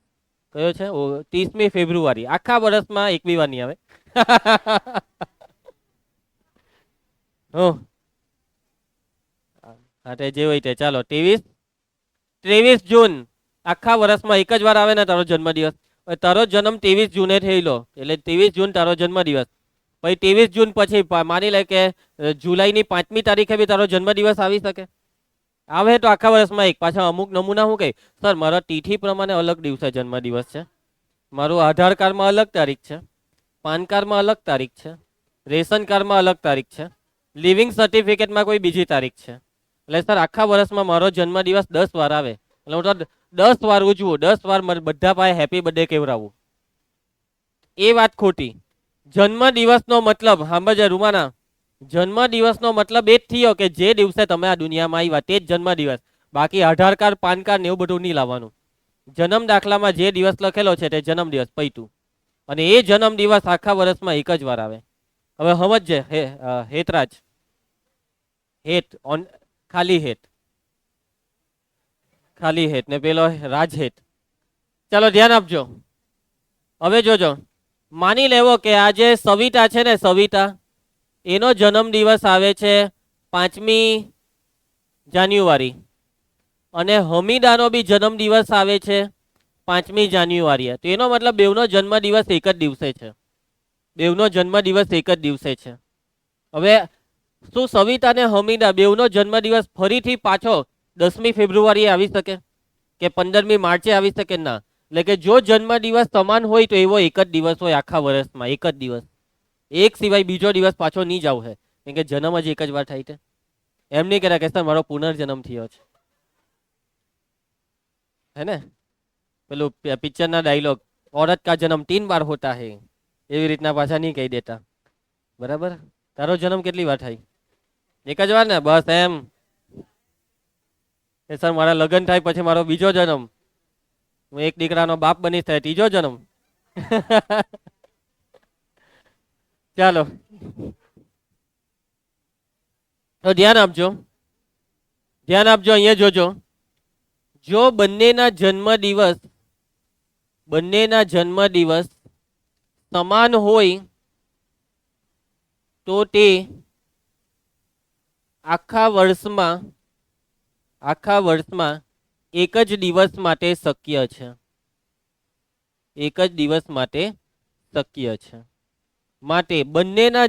કયો છે? 30મી ફેબ્રુઆરી. આખા વર્ષમાં એક બી વાર નહીં આવે. હા, તે જે હોય તે. ચાલો, 23 જૂન. આખા વર્ષમાં એક જ વાર આવે ને તારો જન્મદિવસ. તારો જન્મ 23 જૂને થયેલો, એટલે 23 જૂન તારો જન્મદિવસ. પછી 23 જૂન પછી માની લે કે જુલાઈની 5મી તારીખે બી તારો જન્મદિવસ આવી શકે? આવે તો આખા વર્ષમાં એક. પાછા અમુક નમૂના શું કહે, સર મારા તિથિ પ્રમાણે અલગ દિવસે જન્મદિવસ છે, મારું આધાર કાર્ડમાં અલગ તારીખ છે, પાન કાર્ડમાં અલગ તારીખ છે, રેશન કાર્ડમાં અલગ તારીખ છે, લિવિંગ સર્ટિફિકેટમાં કોઈ બીજી તારીખ છે. એટલે સર આખા વર્ષમાં મારો જન્મદિવસ 10 વાર આવે, એટલે હું તો 10 વાર ઉજવું, 10 વાર બધા પાસે હેપી બર્થડે કહેવડાવું. એ વાત ખોટી. જન્મદિવસનો મતલબ સાંભળજે રૂમાના, જન્મદિવસનો મતલબ એ જ થયો કે જે દિવસે તમે આ દુનિયામાં આવ્યા તે જ જન્મદિવસ. બાકી આધાર કાર્ડ, પાન કાર્ડ ને એવું બધું નહીં લાવવાનું. જન્મ દાખલામાં જે દિવસ લખેલો છે તે જન્મદિવસ પૈતું. અને એ જન્મદિવસ આખા વર્ષમાં એક જ વાર આવે. હવે સમજજે હેતરાજ, હેત ઓન, ખાલી હેત, ખાલી હેત ને પેલો રાજ હેત. ચાલો ધ્યાન આપજો. હવે જોજો, માની લેવો કે આજે સવિતા છે ને, સવિતા, એનો જન્મદિવસ આવે છે 5મી જાન્યુઆરી, અને હમીદાનો બી જન્મદિવસ આવે છે 5મી જાન્યુઆરીએ. તો એનો મતલબ બેવનો જન્મદિવસ એક જ દિવસે છે. બેવનો જન્મદિવસ એક જ દિવસે છે. હવે શું સવિતા અને હમીદા બેવનો જન્મદિવસ ફરીથી પાછો 10મી ફેબ્રુઆરીએ આવી શકે કે 15મી માર્ચે આવી શકે? ના. એટલે કે જો જન્મદિવસ સમાન હોય તો એવો એક જ દિવસ હોય આખા વર્ષમાં, એક જ દિવસ. એક સિવાય બીજો દિવસ પાછો નહીં જાવ હે, કેમ કે જન્મ જ એક જ વાર થાય છે. એમ નહીં કહેતા કે સર મારો પુનર્જન્મ થયો છે, હે ને? પેલું પિક્ચરના ડાયલોગ, औरत का जन्म 3 बार होता है, એવી રીતના પાછા નહીં કહી દેતા. બરાબર? તારો જન્મ કેટલી વાર થાય? એક જ વાર ને? બસ એમ. એ સર મારા લગ્ન થાય પછી મારો બીજો જન્મ, હું એક દીકરાનો બાપ બનીશ, થાય ત્રીજો જન્મ. ચાલો, તો ધ્યાન આપજો. ધ્યાન આપજો, અહીંયા જોજો. જો બંનેના જન્મદિવસ સમાન હોય તો તે આખા વર્ષમાં એક જ દિવસ માટે શક્ય છે. એક જ દિવસ માટે શક્ય છે. માટે બંનેના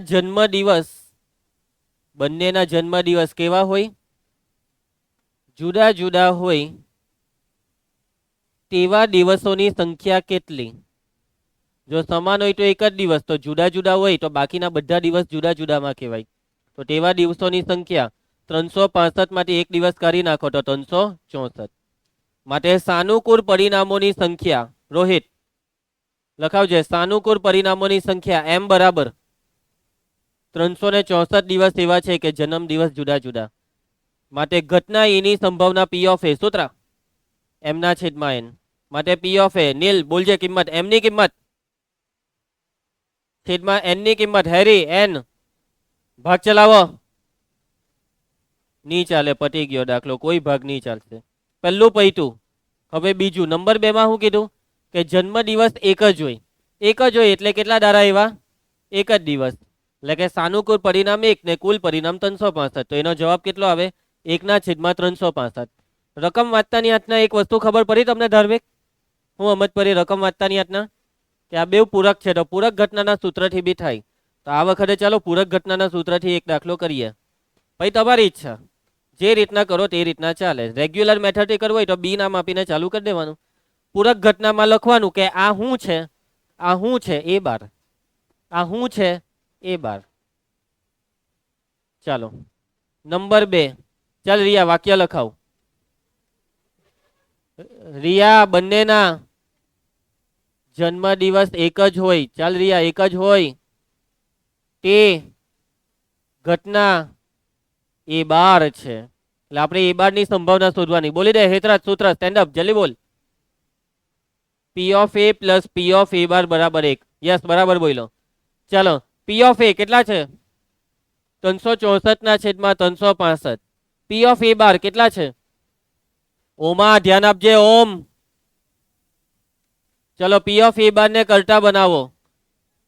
જન્મદિવસ કેવા હોય? જુદા જુદા હોય તેવા દિવસોની સંખ્યા કેટલી? જો સમાન હોય તો એક જ દિવસ, તો જુદા જુદા હોય તો બાકીના બધા દિવસ જુદા જુદામાં કહેવાય. તો તેવા દિવસોની સંખ્યા 365 માંથી એક દિવસ કાઢી નાખો તો 364. માટે સાનુકૂળ પરિણામોની સંખ્યા, રોહિત લખાવજે, સાનુકૂળ પરિણામોની સંખ્યા m બરાબર 364 દિવસ એવા છે કે જન્મ દિવસ જુદા જુદા. માટે ઘટના એની સંભાવના p ઓફ a સૂત્ર m ના છેદમાં n. માટે p ઓફ a, નીલ બોલજે કિંમત, m ની કિંમત છેદમાં n ની કિંમત. હેરી n ભાગ ચલાવો. નહીં ચાલે, પતી ગયો દાખલો, કોઈ ભાગ નહીં ચાલશે. પહેલું પૈતું. હવે બીજું, નંબર 2 માં શું કીધું કે જન્મ દિવસ એક જ હોય. એક જ હોય એટલે કેટલા દાડા એવા? એક જ દિવસ. એટલે કે સાનુકૂળ પરિણામ 1 ને કુલ પરિણામ 365. તો એનો જવાબ કેટલો આવે? 1/365. રકમ વાંચતાની હાથના એક વસ્તુ ખબર પડી તમને ધાર્મિક? હું સમજ પડી રકમ વાંચતાની હાથના કે આ બે પૂરક છે, તો પૂરક ઘટનાના સૂત્રથી બી થાય. તો આ વખતે ચાલો પૂરક ઘટનાના સૂત્રથી એક દાખલો કરીએ. ભાઈ તમારી ઈચ્છા, જે રીતના કરો તે રીતના ચાલે. રેગ્યુલર મેથડથી કરવું હોય તો બી નામ આપીને ચાલુ કરી દેવાનું. પૂરક ઘટનામાં લખવાનું કે આ શું છે, આ શું છે એ બાર, આ શું છે એ બાર. ચાલો નંબર 2. ચાલ રિયા વાક્ય લખાવ. રિયા બંનેના જન્મદિવસ એક જ હોય. ચાલ રિયા, એક જ હોય તે ઘટના એ બાર છે. એટલે આપણે એ બાર ની સંભાવના શોધવાની. બોલી દે હેતરાજ સૂત્ર, સ્ટેન્ડ અપ જલ્દી બોલ. p of a plus p of a બાર બરાબર 1. યસ બરાબર બોલો. ચાલો p ઓફ a કેટલા છે? 364 ના છેદમાં 365. p ઓફ a બાર કેટલા છે? ઓમાં ધ્યાન આપજે ઓમ. ચલો p ઓફ a બાર ને કરતા બનાવો.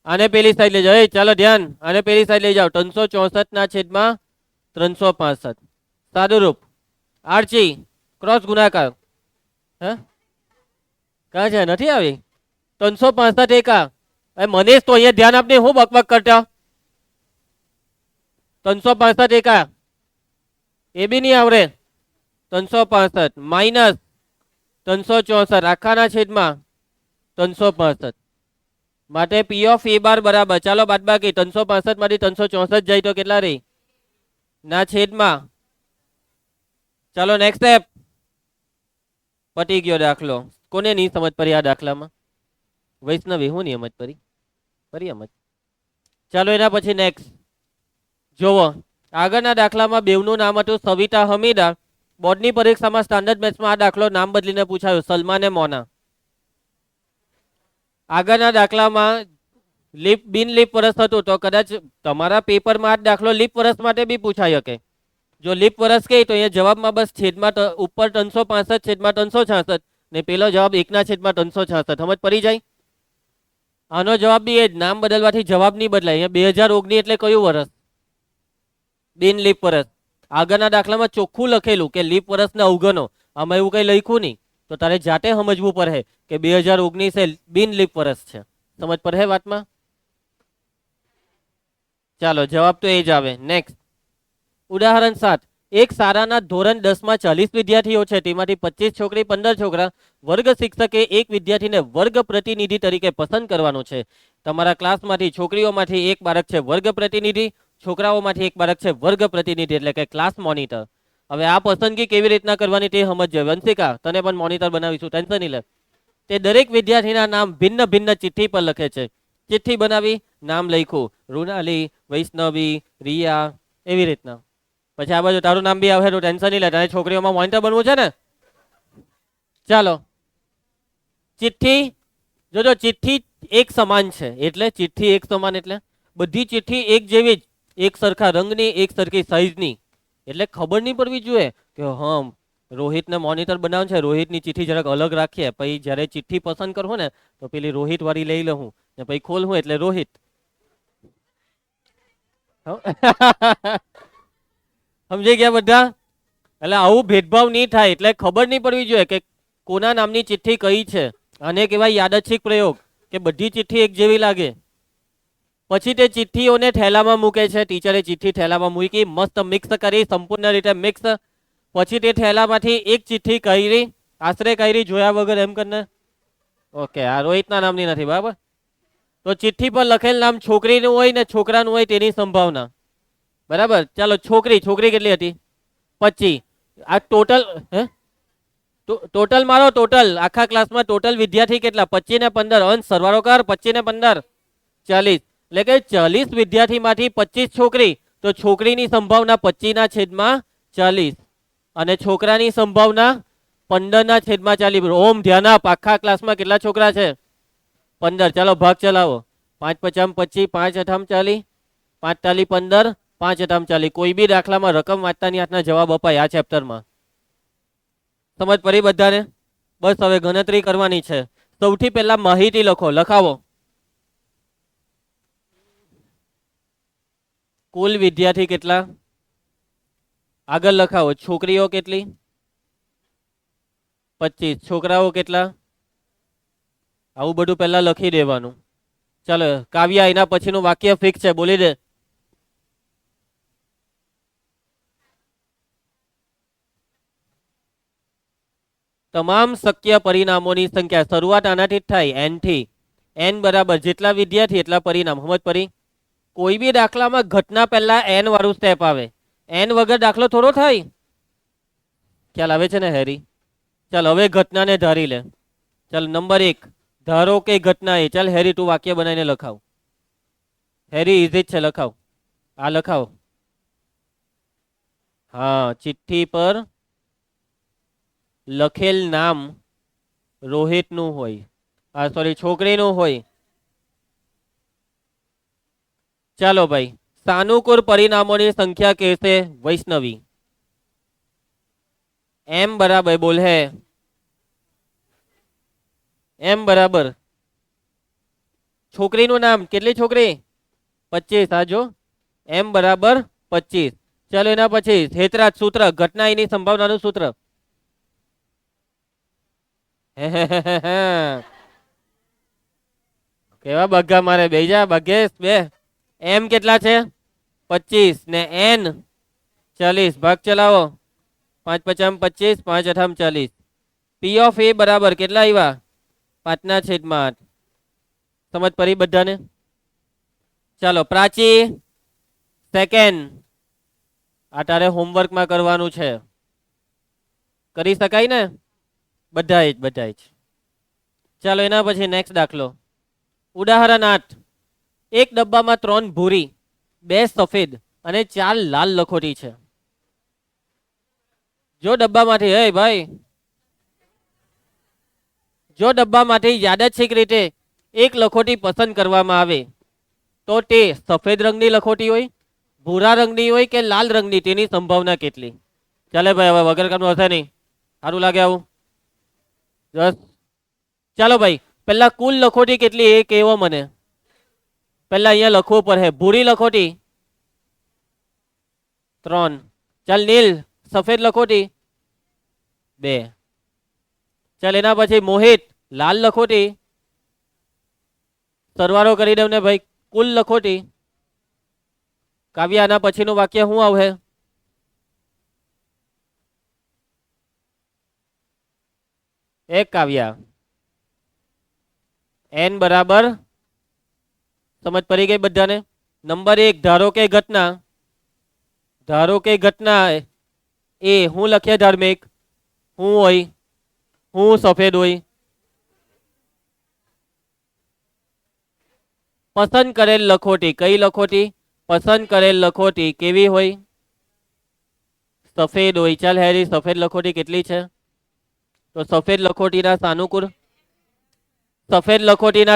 આને પેલી સાઈડ લઈ જાઓ. ચાલો ધ્યાન, આને પેલી સાઈડ લઈ જાઓ. 364 ના છેદમાં 365 સાદુરૂપ. આરચી ક્રોસ ગુણાકાર. હે ક્યાં છે? નથી આવી 365 એકા. મનીષ તો અહીંયા ધ્યાન આપને, હું બકબક કરતા. 365 એકા એ બી નહીં આવડે. 365 માઇનસ 364 આખાના છેદમાં 365. માટે p ઓફ a બાર બરાબર, ચાલો બાદ બાકી 365 માંથી 364 જાય તો કેટલા રહી? ના છેદમાં. ચાલો નેક્સ્ટ સ્ટેપ. પતી ગયો દાખલો. કોને નહીં સમજ પડી આ દાખલામાં? વૈષ્ણવી, હું નહીં સમજ પડી? ફરી સમજ. ચાલો એના પછી નેક્સ્ટ જોવો. આગળના દાખલામાં બેવનું નામ હતું સવિતા હમીદા. બોર્ડની પરીક્ષામાં સ્ટાન્ડર્ડ મેથ્સમાં આ દાખલો નામ બદલીને પૂછાયો, સલમાને મોના. આગળના દાખલામાં બિન લીપ વર્ષ હતું તો કદાચ તમારા પેપરમાં આ દાખલો લીપ વર્ષ માટે બી પૂછાઈ શકે. જો લીપ વર્ષ કહે તો અહીંયા જવાબમાં બસ છેદમાં ઉપર 365 છેદમાં 366 ને પેલો જવાબ 1/366. સમજ પડી જાય? આનો જવાબ બી એ જ, નામ બદલવાથી જવાબ નહીં બદલાય. અહીંયા 2019 એટલે કયું વર્ષ? બિન લીપ વર્ષ. આગળના દાખલામાં ચોખ્ખું લખેલું કે લીપ વર્ષના અવગણો. આમાં એવું કઈ લખ્યું નહીં, તો તારે જાતે સમજવું પડે કે 2019 એ બિન લીપ વર્ષ છે. સમજ પડે વાતમાં? ચાલો જવાબ તો એ જ આવે. નેક્સ્ટ ઉદાહરણ 7. એક શાળાના ધોરણ 10 માં 40 વિદ્યાર્થીઓ છે, તેમાંથી 25 છોકરી 15 છોકરા. વર્ગ શિક્ષકે એક વિદ્યાર્થીને વર્ગ પ્રતિનિધિ તરીકે પસંદ કરવાનો છે. તમારા ક્લાસમાંથી છોકરીઓમાંથી એક બાળક છે વર્ગ પ્રતિનિધિ, છોકરાઓમાંથી એક બાળક છે વર્ગ પ્રતિનિધિ એટલે કે ક્લાસ મોનિટર. હવે આ પસંદગી કેવી રીતના કરવાની તે સમજજો. વંશિકા, તને પણ મોનિટર બનાવીશું, ટેન્શન નહીં લે. તે દરેક વિદ્યાર્થીના નામ ભિન્ન ભિન્ન ચિઠ્ઠી પર લખે છે. ચિઠ્ઠી બનાવી, નામ લખ્યું, રૂનાલી, વૈષ્ણવી, રિયા, એવી રીતના. પછી આ બાજુ તારું નામ બી આવે તો ટેન્શન નહીં લે, તારે છોકરીઓમાં મોનિટર બનવું છે ને. ચાલો ચિઠ્ઠી જોજો, ચિઠ્ઠી એક સમાન છે. એટલે ચિઠ્ઠી એક સમાન એટલે બધી ચિઠ્ઠી એક જેવી જ, એક સરખા રંગની, એક સરખી સાઈઝની. એટલે ખબર નહીં પડવી જોઈએ કે હા રોહિતને મોનિટર બનાવવાનું છે, રોહિતની ચિઠ્ઠી જરાક અલગ રાખીએ, પછી જ્યારે ચિઠ્ઠી પસંદ કરું ને તો પેલી રોહિત વાળી લઈ લઉં ને પછી ખોલવું એટલે રોહિત. સમજી ગયા બધા? એટલે આવું ભેદભાવ નહીં થાય, એટલે ખબર નહીં પડવી જોઈએ કે કોના નામની ચિઠ્ઠી કઈ છે. આને કહેવાય યાદચ્છિક પ્રયોગ, કે બધી ચિઠ્ઠી એક જેવી લાગે. પછી તે ચિઠ્ઠીઓને થેલામાં મૂકે છે. ટીચરે ચિઠ્ઠી થેલામાં મૂકી, મસ્ત મિક્સ કરી, સંપૂર્ણ રીતે મિક્સ. પછી તે થેલામાંથી એક ચિઠ્ઠી કરી, આશરે કરી, જોયા વગર એમ કરીને. ઓકે, આ રોહિતના નામની નથી, બરાબર. તો ચિઠ્ઠી પર લખેલ નામ છોકરીનું હોય ને છોકરાનું હોય તેની સંભાવના. બરાબર. ચાલો, છોકરી કેટલી હતી? 25. આ ટોટલ ટોટલ મારો, ટોટલ આખા ક્લાસમાં ટોટલ વિદ્યાર્થી કેટલા? 25 ને 15. અંશ સરવાળો કર. 25 ને 15 40. એટલે કે 40 વિદ્યાર્થીમાંથી 25 છોકરી. તો છોકરીની સંભાવના 25/40 અને છોકરાની સંભાવના 15/40. ઓમ ધ્યાન આપ, આખા ક્લાસમાં કેટલા છોકરા છે? 15. ચાલો ભાગ ચલાવો. 5 × 25, 5 × 8 = 40, 5 × 15, 5 × 8 = 40. કોઈ બી દાખલામાં રકમ વાંચતાની હાથના જવાબ અપાય આ ચેપ્ટરમાં. સમજ પડી બધાને? બસ હવે ગણતરી કરવાની છે. સૌથી પહેલા માહિતી લખો, લખાવો. કુલ વિદ્યાર્થી કેટલા? આગળ લખાવો. છોકરીઓ કેટલી? 25. છોકરાઓ કેટલા? આવું બધું પહેલા લખી દેવાનું. ચાલો કાવ્યા, એના પછીનું વાક્ય ફિક્સ છે, બોલી દે. તમામ શક્ય પરિણામોની સંખ્યા. શરૂઆત આનાથી જ થાય, n થી. n બરાબર જેટલા વિદ્યાર્થી એટલા પરિણામ. સમજ પડી? કોઈ બી દાખલામાં ઘટના પહેલા n વાળું સ્ટેપ આવે. n વગર દાખલો થોડો થાય. ખ્યાલ આવે છે ને હેરી? ચાલ હવે ઘટનાને ધારી લે. ચાલ નંબર 1, ધારો કે ઘટના એ. ચાલ હેરી તું વાક્ય બનાવીને લખાવ. હેરી ઇઝી જ છે, લખાવ. આ લખાવ. હા, ચિઠ્ઠી પર લખેલ નામ રોહિતનું હોય, સોરી છોકરીનું હોય. ચાલો ભાઈ, સાનુકૂળ પરિણામોની સંખ્યા કહેશે વૈષ્ણવી. m બરાબર, બોલ હે. m બરાબર છોકરીનું નામ. કેટલી છોકરી? 25. આજો m બરાબર 25. ચાલો એના પછી હેતરાજ સૂત્ર, ઘટના એની સંભાવનાનું સૂત્ર. કેવા બગ્ગા મારે? બેજા ભાગ્યેશ બે. m કેટલા છે? 25 ને n 40. ભાગ ચલાવો. 5 × 50, 5 × 8 = 40. p ઓફ a બરાબર કેટલા આવ્યા? 5/8. સમજ પડી બધાને? ચાલો પ્રાચી સેકન્ડ. આ તારે હોમવર્કમાં કરવાનું છે. કરી શકાય ને? બધા જ. ચાલો એના પછી નેક્સ્ટ દાખલો. ઉદાહરણ 8. એક ડબ્બામાં 3 ભૂરી, 2 સફેદ અને 4 લાલ લખોટી છે. જો ડબ્બામાંથી યાદચ્છિક રીતે એક લખોટી પસંદ કરવામાં આવે તો તે સફેદ રંગની લખોટી હોય, ભૂરા રંગની હોય કે લાલ રંગની, તેની સંભાવના કેટલી? ચાલે ભાઈ, હવે વગર કામનું હશે નહીં. સારું લાગે આવું? બસ ચાલો ભાઈ, પહેલા કુલ લખોટી કેટલી એ કહેવો મને. પહેલા અહીંયા લખવું પડે. ભૂરી લખોટી 3. ચાલ નીલ, સફેદ લખોટી 2. ચાલ એના પછી મોહિત, લાલ લખોટી. સરવાળો કરી દઉં ને ભાઈ, કુલ લખોટી. કાવ્યા, આના પછીનું વાક્ય શું આવે? એક કાવ્યા. n બરાબર, સમજ પડી ગઈ બધાને? નંબર 1, ધારો કે ઘટના એ હું લખીએ ધાર્મિક, હું હોય, હું સફેદ હોય. પસંદ કરેલ લખોટી, કઈ લખોટી? પસંદ કરેલ લખોટી કેવી હોય? સફેદ હોય. ચાલ હેરી, સફેદ લખોટી કેટલી છે? તો સફેદ લખોટીના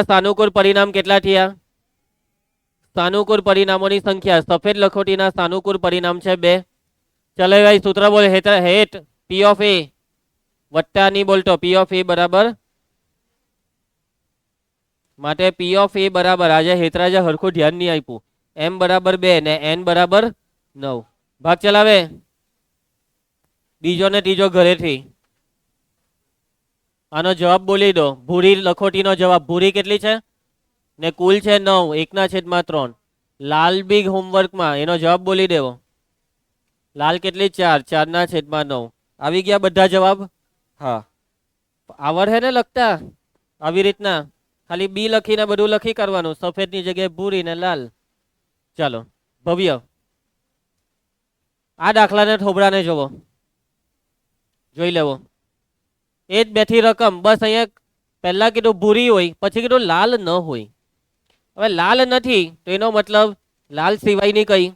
સાનુકૂળ પરિણામ કેટલા થયા? સાનુકૂળ પરિણામોની સંખ્યા. સફેદ લખોટીના સાનુકૂળ પરિણામ છે 2. ચાલો ભાઈ સૂત્ર બોલ હેટ પી ઓફ એ વત્તા નહીં બોલતો પી ઓફ એ બરાબર માટે પી ઓફ એ બરાબર આજે હેતરાજે હરખું ધ્યાન નહીં આપ્યું એમ બરાબર 2 ને એન બરાબર 9 ભાગ ચલાવે બીજો ને ત્રીજો ઘરેથી આનો જવાબ બોલી દો ભૂરી લખોટીનો જવાબ ભૂરી કેટલી છે ને કુલ છે 9 1/3 લાલ બિગ હોમવર્કમાં એનો જવાબ બોલી દેવો લાલ કેટલી 4 4/9 આવી ગયા બધા જવાબ હા આવડે ને લખતા આવી રીતના ખાલી બી લખીને બધું લખી કરવાનું સફેદની જગ્યાએ ભૂરી ને લાલ ચાલો ભવ્ય આ દાખલાને થોબડાને જોવો જોઈ લેવો એ જ બેઠી રકમ બસ અહીંયા પહેલા કીધું ભૂરી હોય પછી કીધું લાલ ન હોય હવે લાલ નથી તો એનો મતલબ લાલ સિવાયની કઈ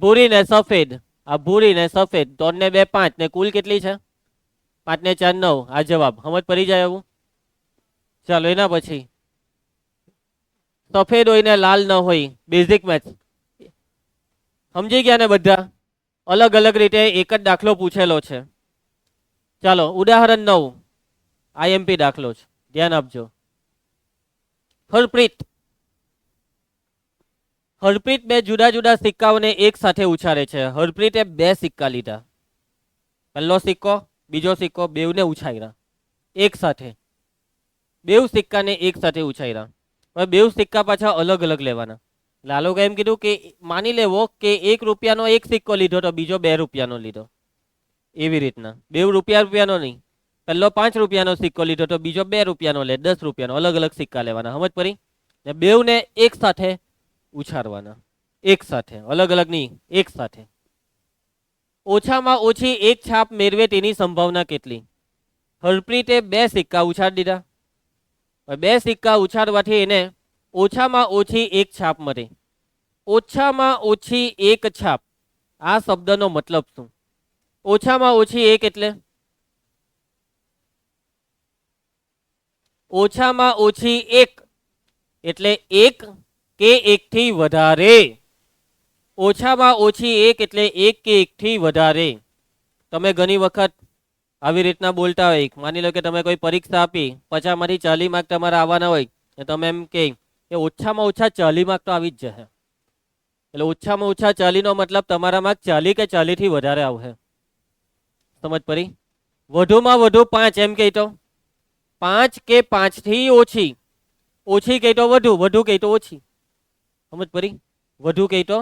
ભૂરી ને સફેદ આ ભૂરી ને સફેદ 3 ને 2 5 ને કુલ કેટલી છે 5 ને 4 9 આ જવાબ સમજ પડી જાય એવું ચાલો એના પછી સફેદ હોય ને લાલ ન હોય બેઝિક મેથ્સ સમજી ગયા ને બધા અલગ અલગ રીતે એક જ દાખલો પૂછેલો છે ચાલો ઉદાહરણ 9 આઈએમપી દાખલો છે ધ્યાન આપજો હરપ્રીત બે જુદા જુદા સિક્કાઓને એક સાથે ઉછાળે છે હરપ્રીતે 2 સિક્કા લીધા પહેલો સિક્કો બીજો સિક્કો બેવને ઉછાળ્યા એક સાથે બેવ સિક્કાને એક સાથે ઉછાળ્યા હવે બેવ સિક્કા પાછા અલગ અલગ લેવાના લાલો એમ કીધું કે માની લેવો કે 1 રૂપિયાનો એક સિક્કો લીધો તો બીજો 2 રૂપિયાનો લીધો એવી રીતના 2 રૂપિયાનો નહીં પહેલો 5 રૂપિયાનો સિક્કો લીધો તો બીજો 2 રૂપિયાનો લે 10 રૂપિયાનો અલગ અલગ સિક્કા લેવાના સમજ પડી ને બેવને એક સાથે ઉછાળવાના એક સાથે અલગ અલગ નહીં એક સાથે ઓછામાં ઓછી એક છાપ મેળવે તેની સંભાવના કેટલી હરપ્રીતે 2 સિક્કા ઉછાળી દીધા 2 સિક્કા ઉછાળવાથી એને ઓછામાં ઓછી એક છાપ મળે ઓછામાં ઓછી એક છાપ આ શબ્દનો મતલબ શું ઓછામાં ઓછી એક એટલે ઓછામાં ઓછી એક એટલે એક કે એકથી વધારે ઓછામાં ઓછી એક એટલે એક કે એકથી વધારે તમે ઘણી વખત આવી રીતના બોલતા હોય માની લો કે તમે કોઈ પરીક્ષા આપી 50માંથી 40 માર્ક તમારા આવવાના હોય ને તમે એમ કે ઓછામાં ઓછા 40 માર્ક તો આવી જ જશે એટલે ઓછામાં ઓછા 40 નો મતલબ તમારા માર્ક 40 કે 40 થી વધારે આવશે સમજ પડી વધુમાં વધુ 5 એમ કહેતો 5 કે 5 થી ઓછી ઓછી કહેતો વધુ વધુ કહેતો ઓછી સમજ પડી વધુ કહેતો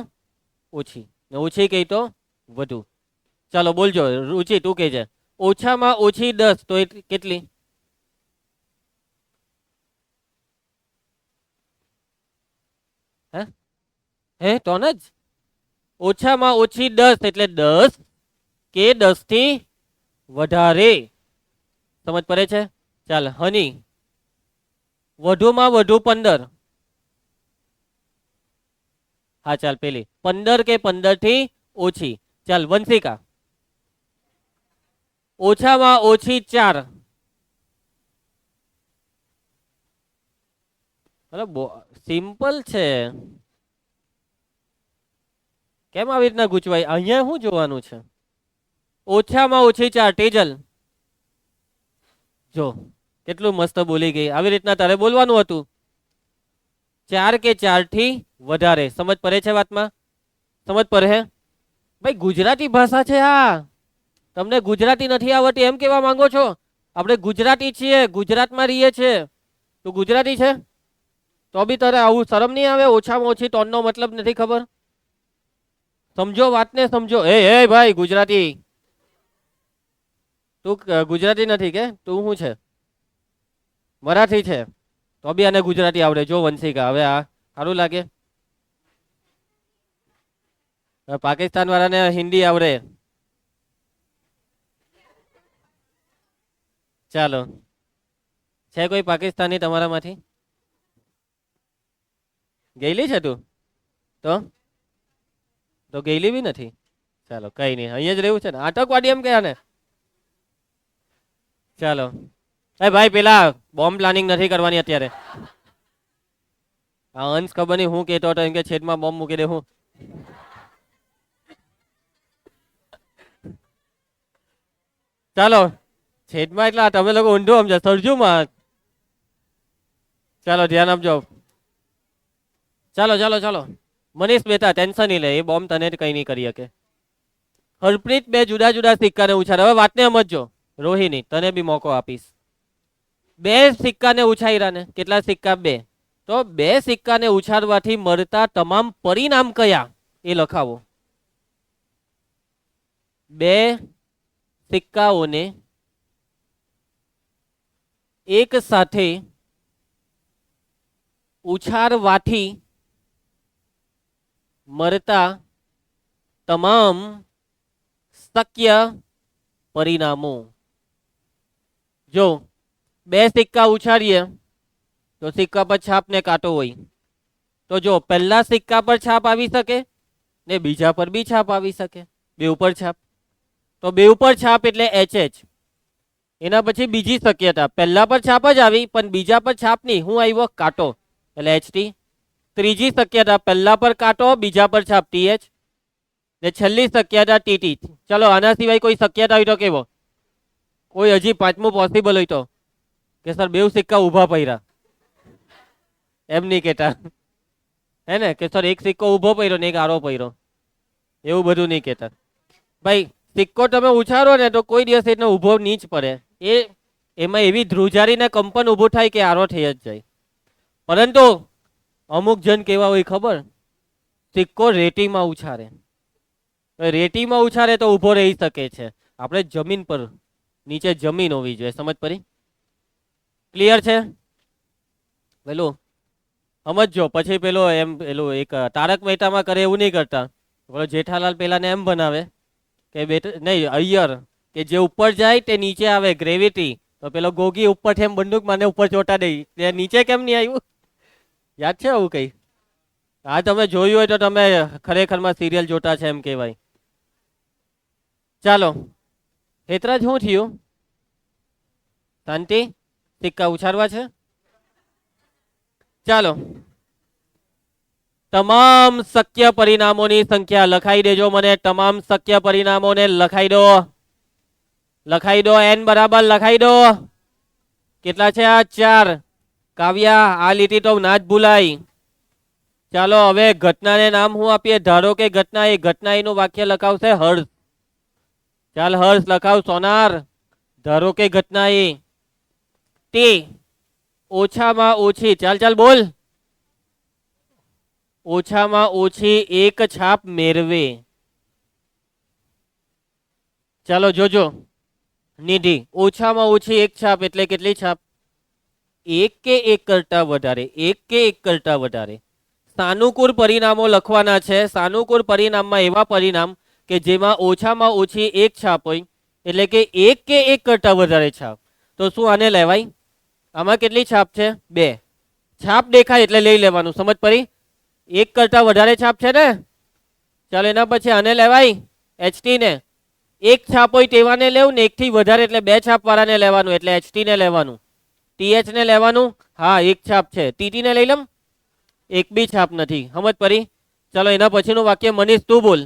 ઓછી ને ઓછી કહેતો વધુ ચાલો બોલજો રુચિ તું કહેજે ઓછામાં ઓછી 10 તો કેટલી હે ટોન જ ઓછામાં ઓછી 10 એટલે 10 કે 10 થી વધારે સમજ પડે છે ચાલ હની વધુમાં વધુ 15 હા ચાલ પેલી 15 કે 15 થી ઓછી ચાલ વંશિકા ઓછામાં ઓછી 4 સિમ્પલ છે કેમ આવી રીતના ગૂંચવાય અહીંયા શું જોવાનું છે ઓછામાં ઓછી 4 તેજલ જો કેટલું મસ્ત બોલી ગઈ આવી રીતના તારે બોલવાનું હતું 4 કે 4 થી વધારે સમજ પડે છે વાતમાં સમજ પડે હે ભાઈ ગુજરાતી ભાષા છે આ તમને ગુજરાતી નથી આવડતી એમ કેવા માંગો છો આપણે ગુજરાતી છીએ ગુજરાતમાં રહીએ છીએ તું ગુજરાતી છે તો બી તારે આવું શરમ નહીં આવે ઓછામાં ઓછી ટોનનો મતલબ નથી ખબર સમજો વાતને સમજો એ ભાઈ ગુજરાતી તું ગુજરાતી નથી કે તું શું છે મરાઠી છે તો બી આને ગુજરાતી આવડે જો વંશિકા હવે આ સારું લાગે પાકિસ્તાન વાળાને હિન્દી આવડે ચાલો છે કોઈ પાકિસ્તાની તમારામાંથી ગયેલી છે તું તો ગયેલી બી નથી ચાલો કઈ નહીં અહીંયા જ રહેવું છે ને આતંકવાદી એમ કે આને ચાલો એ ભાઈ પેલા બોમ્બ પ્લાનિંગ નથી કરવાની અત્યારે આ અંશ ખબર નહીં હું કહેતો હતો એમ કે છેદમાં બોમ્બ મૂકી દે હું ચાલો છેદમાં એટલે તમે લોકો ઊંધું સમજો, સરજુમાં. ચાલો ધ્યાન આપજો. ચાલો ચાલો ચાલો, મનીષ મહેતા ટેન્શન નહીં લે, એ બોમ્બ તને કઈ નહીં કરી શકે. હરપ્રીત બે જુદા જુદા સિક્કાને ઉછાળ. હવે વાતને સમજો રોહિણી, તને બી મોકો આપીશ. બે સિક્કાને ઉછાળ્યા ને, કેટલા સિક્કા? બે. તો બે સિક્કાને ઉછાળવાથી મળતા તમામ પરિણામ કયા એ લખાવો. બે સિક્કાઓને એક સાથે ઉછાળવાથી મળતા તમામ શક્ય પરિણામો. જો બે સિક્કા ઉછાળીએ તો સિક્કા પર છાપ ને કાંટો હોય. તો જો પહેલા સિક્કા પર છાપ આવી શકે ને બીજા પર બી છાપ આવી શકે, બે ઉપર છાપ. તો બે ઉપર છાપ એટલે HH. એના પછી બીજી શક્યતા, પહેલા પર છાપ જ આવી પણ બીજા પર છાપ નહીં, હું આવ્યો? કાંટો, એટલે HT. ત્રીજી શક્યતા, પહેલા પર કાંટો બીજા પર છાપ TH. ને છેલ્લી શક્યતા TT. ચલો આના સિવાય કોઈ શક્યતા હોય તો કેવો? કોઈ હજી પાંચમું પોસિબલ હોય તો કે સર બેઉ સિક્કા ઊભા પડ્યા, એમ નહીં કેતા હે ને, કે સર એક સિક્કો ઊભો પડ્યો ને એક આરો પડ્યો, એવું બધું નહીં કેતા. ભાઈ સિક્કો તમે ઉછાળો ને તો કોઈ દિવસ એટલે ઊભો નહીં જ પડે. એમાં એવી ધ્રુજારીને કંપન ઊભું થાય કે આરો થઈ જ જાય. પરંતુ અમુક જણ કેવા હોય ખબર? સિક્કો રેતીમાં ઉછાળે. રેતીમાં ઉછાળે તો ઊભો રહી શકે છે, આપણે જમીન પર, નીચે જમીન હોવી જોઈએ. સમજ પડી? ક્લિયર છે? પેલું સમજો. પછી પેલો એમ પેલું એક તારક મહેતામાં કરે એવું નહીં કરતા. પેલો જેઠાલાલ પેલાને એમ બનાવે કે બેટા નહીં અય્યર, કે જે ઉપર જાય તે નીચે આવે, ગ્રેવિટી. તો પેલો ગોગી ઉપર એમ બંદૂક માને ઉપર ચોટા દઈ, તે નીચે કેમ નહીં આવ્યું? યાદ છે આવું કઈ? હા, તમે જોયું હોય તો તમે ખરેખરમાં સિરિયલ જોતા છે એમ કહેવાય. ચાલો હેતરાજ, શું થયું? શાંતિ? સિક્કા ઉછાળવા છે? ચાલો તમામ શક્ય પરિણામોની સંખ્યા લખાઈ દેજો મને. તમામ શક્ય પરિણામોને લખાઈ દો. લખાઈ દો. n બરાબર લખાઈ દો. કેટલા છે આ? 4. કાવ્યા આ લીટી તો ના જ ભૂલાય. ચાલો હવે ઘટનાને નામ હું આપીએ? ધારો કે ઘટના, એ ઘટના એનું વાક્ય લખાવશે હર્ષ. ચાલ હર્ષ લખાવ. સોનાર ધારો કે ઘટના એ તે ઓછામાં ઓછી, ચાલ ચાલ બોલ, ઓછામાં ઓછી એક છાપ મેળવે. ચાલો જોજો. નિધિ ઓછામાં ઓછી એક છાપ એટલે કેટલી છાપ? એક કે એક કરતા વધારે. એક કે એક કરતા વધારે. સાનુકૂળ પરિણામો લખવાના છે. સાનુકૂળ પરિણામમાં એવા પરિણામ કે જેમાં ઓછામાં ઓછી એક છાપ હોય, એટલે કે એક કે એક કરતા વધારે છાપ. તો શું આને લેવાય? આમાં કેટલી છાપ છે? 2. છાપ દેખાય એટલે લઈ લેવાનું. સમજ પડી? એક કરતા વધારે છાપ છે ને. ચાલો એના પછી આને લેવાય HT ને. એક છાપ હોય તેવાને લેવું ને, એકથી વધારે એટલે 2 છાપ વાળાને લેવાનું, એટલે HT ને લેવાનું. TH ને લેવાનું. હા એક છાપ છે. TT ને લઈ લમ, એક બી છાપ નથી. સમજ પડી? ચાલો એના પછીનું વાક્ય મનીષ તું બોલ.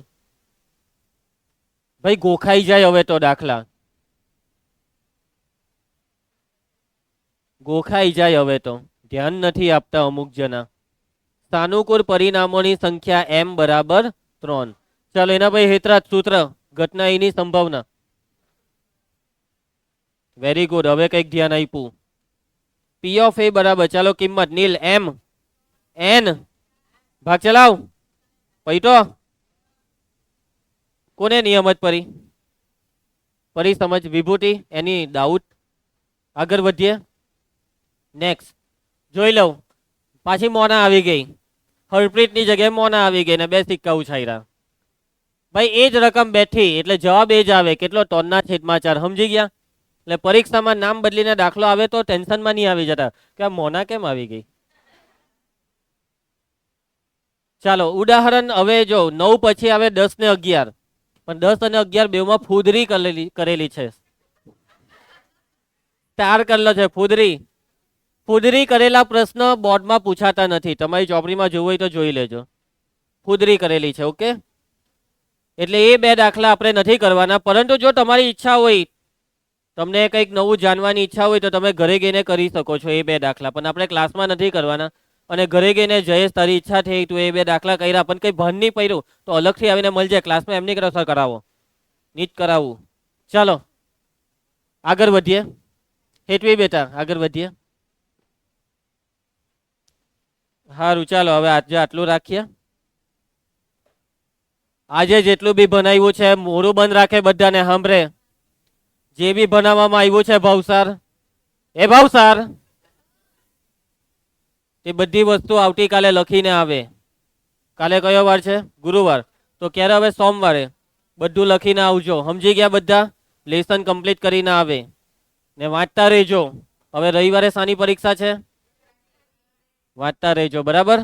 ભાઈ ગોખાઈ જાય હવે તો દાખલા, ગોખાઈ જાય હવે તો, ધ્યાન નથી આપતા અમુક જણા. સાનુકૂળ પરિણામોની સંખ્યા m બરાબર 3. ચાલો એના ભાઈ હેતરાજ સૂત્ર, ઘટના એની સંભાવના. Very good. હવે કઈક ધ્યાન આપ્યું. P of A બરાબર, ચાલો કિંમત નીલ m n ભાગ ચલાવ. પૈતો કોને નિયમ જ પરી? પરી સમજ વિભૂતિ? એની ડાઉટ? આગળ વધીએ. નેક્સ્ટ જોઈ લઉં. પાછી મોના આવી ગઈ. હરપ્રીતની જગ્યાએ મોના આવી ગઈ ને 2 સિક્કા ઉછાળ્યા. ભાઈ એ જ રકમ બેઠી એટલે જવાબ એ જ આવે. કેટલો? 3/4. સમજી ગયા? એટલે પરીક્ષામાં નામ બદલીને દાખલો આવે તો ટેન્શનમાં નહીં આવી જતા કે આ મોના કેમ આવી ગઈ. ચાલો ઉદાહરણ હવે જો 9 પછી આવે 10 ને 11. પણ 10 અને 11 બેમાં ફૂદરી કરેલી છે. તાર કરેલો છે ફૂદરી. ફૂદરી કરેલા પ્રશ્ન બોર્ડમાં પૂછાતા નથી. તમારી ચોપડીમાં જોવું હોય તો જોઈ લેજો. ફૂદરી કરેલી છે. ઓકે, એટલે એ 2 દાખલા આપણે નથી કરવાના. પરંતુ જો તમારી ઈચ્છા હોય તમને કંઈક નવું જાણવાની ઈચ્છા હોય તો તમે ઘરે જઈને કરી શકો છો એ 2 દાખલા, પણ આપણે ક્લાસમાં નથી કરવાના. અને ઘરે જઈને જયેશ તારી ઈચ્છા થઈ તું એ 2 દાખલા કર્યા પણ કંઈ ભાન નહીં પડ્યું તો અલગથી આવીને મળજે. ક્લાસમાં એમ નહીં કરો સર કરાવો, નીટ કરાવવું. ચાલો આગળ વધીએ. હેતવી બેટા આગળ વધીએ. સારું ચાલો હવે આજે આટલું રાખીએ. આજે જેટલું બી ભણાવ્યું છે મોઢું બંધ રાખે બધાને સાંભળે. જે બી ભણાવવામાં આવ્યું છે ભાવસાર, એ ભાવસાર એ બધી વસ્તુ આવતીકાલે લખીને આવે. કાલે કયો વાર છે? ગુરુવાર. તો ક્યારે હવે? સોમવારે. બધું લખીને આવજો. સમજી ગયા બધા? લેસન કમ્પ્લીટ કરીને આવે ને વાંચતા રહેજો. હવે રવિવારે શાની પરીક્ષા છે? વાંચતા રહેજો બરાબર.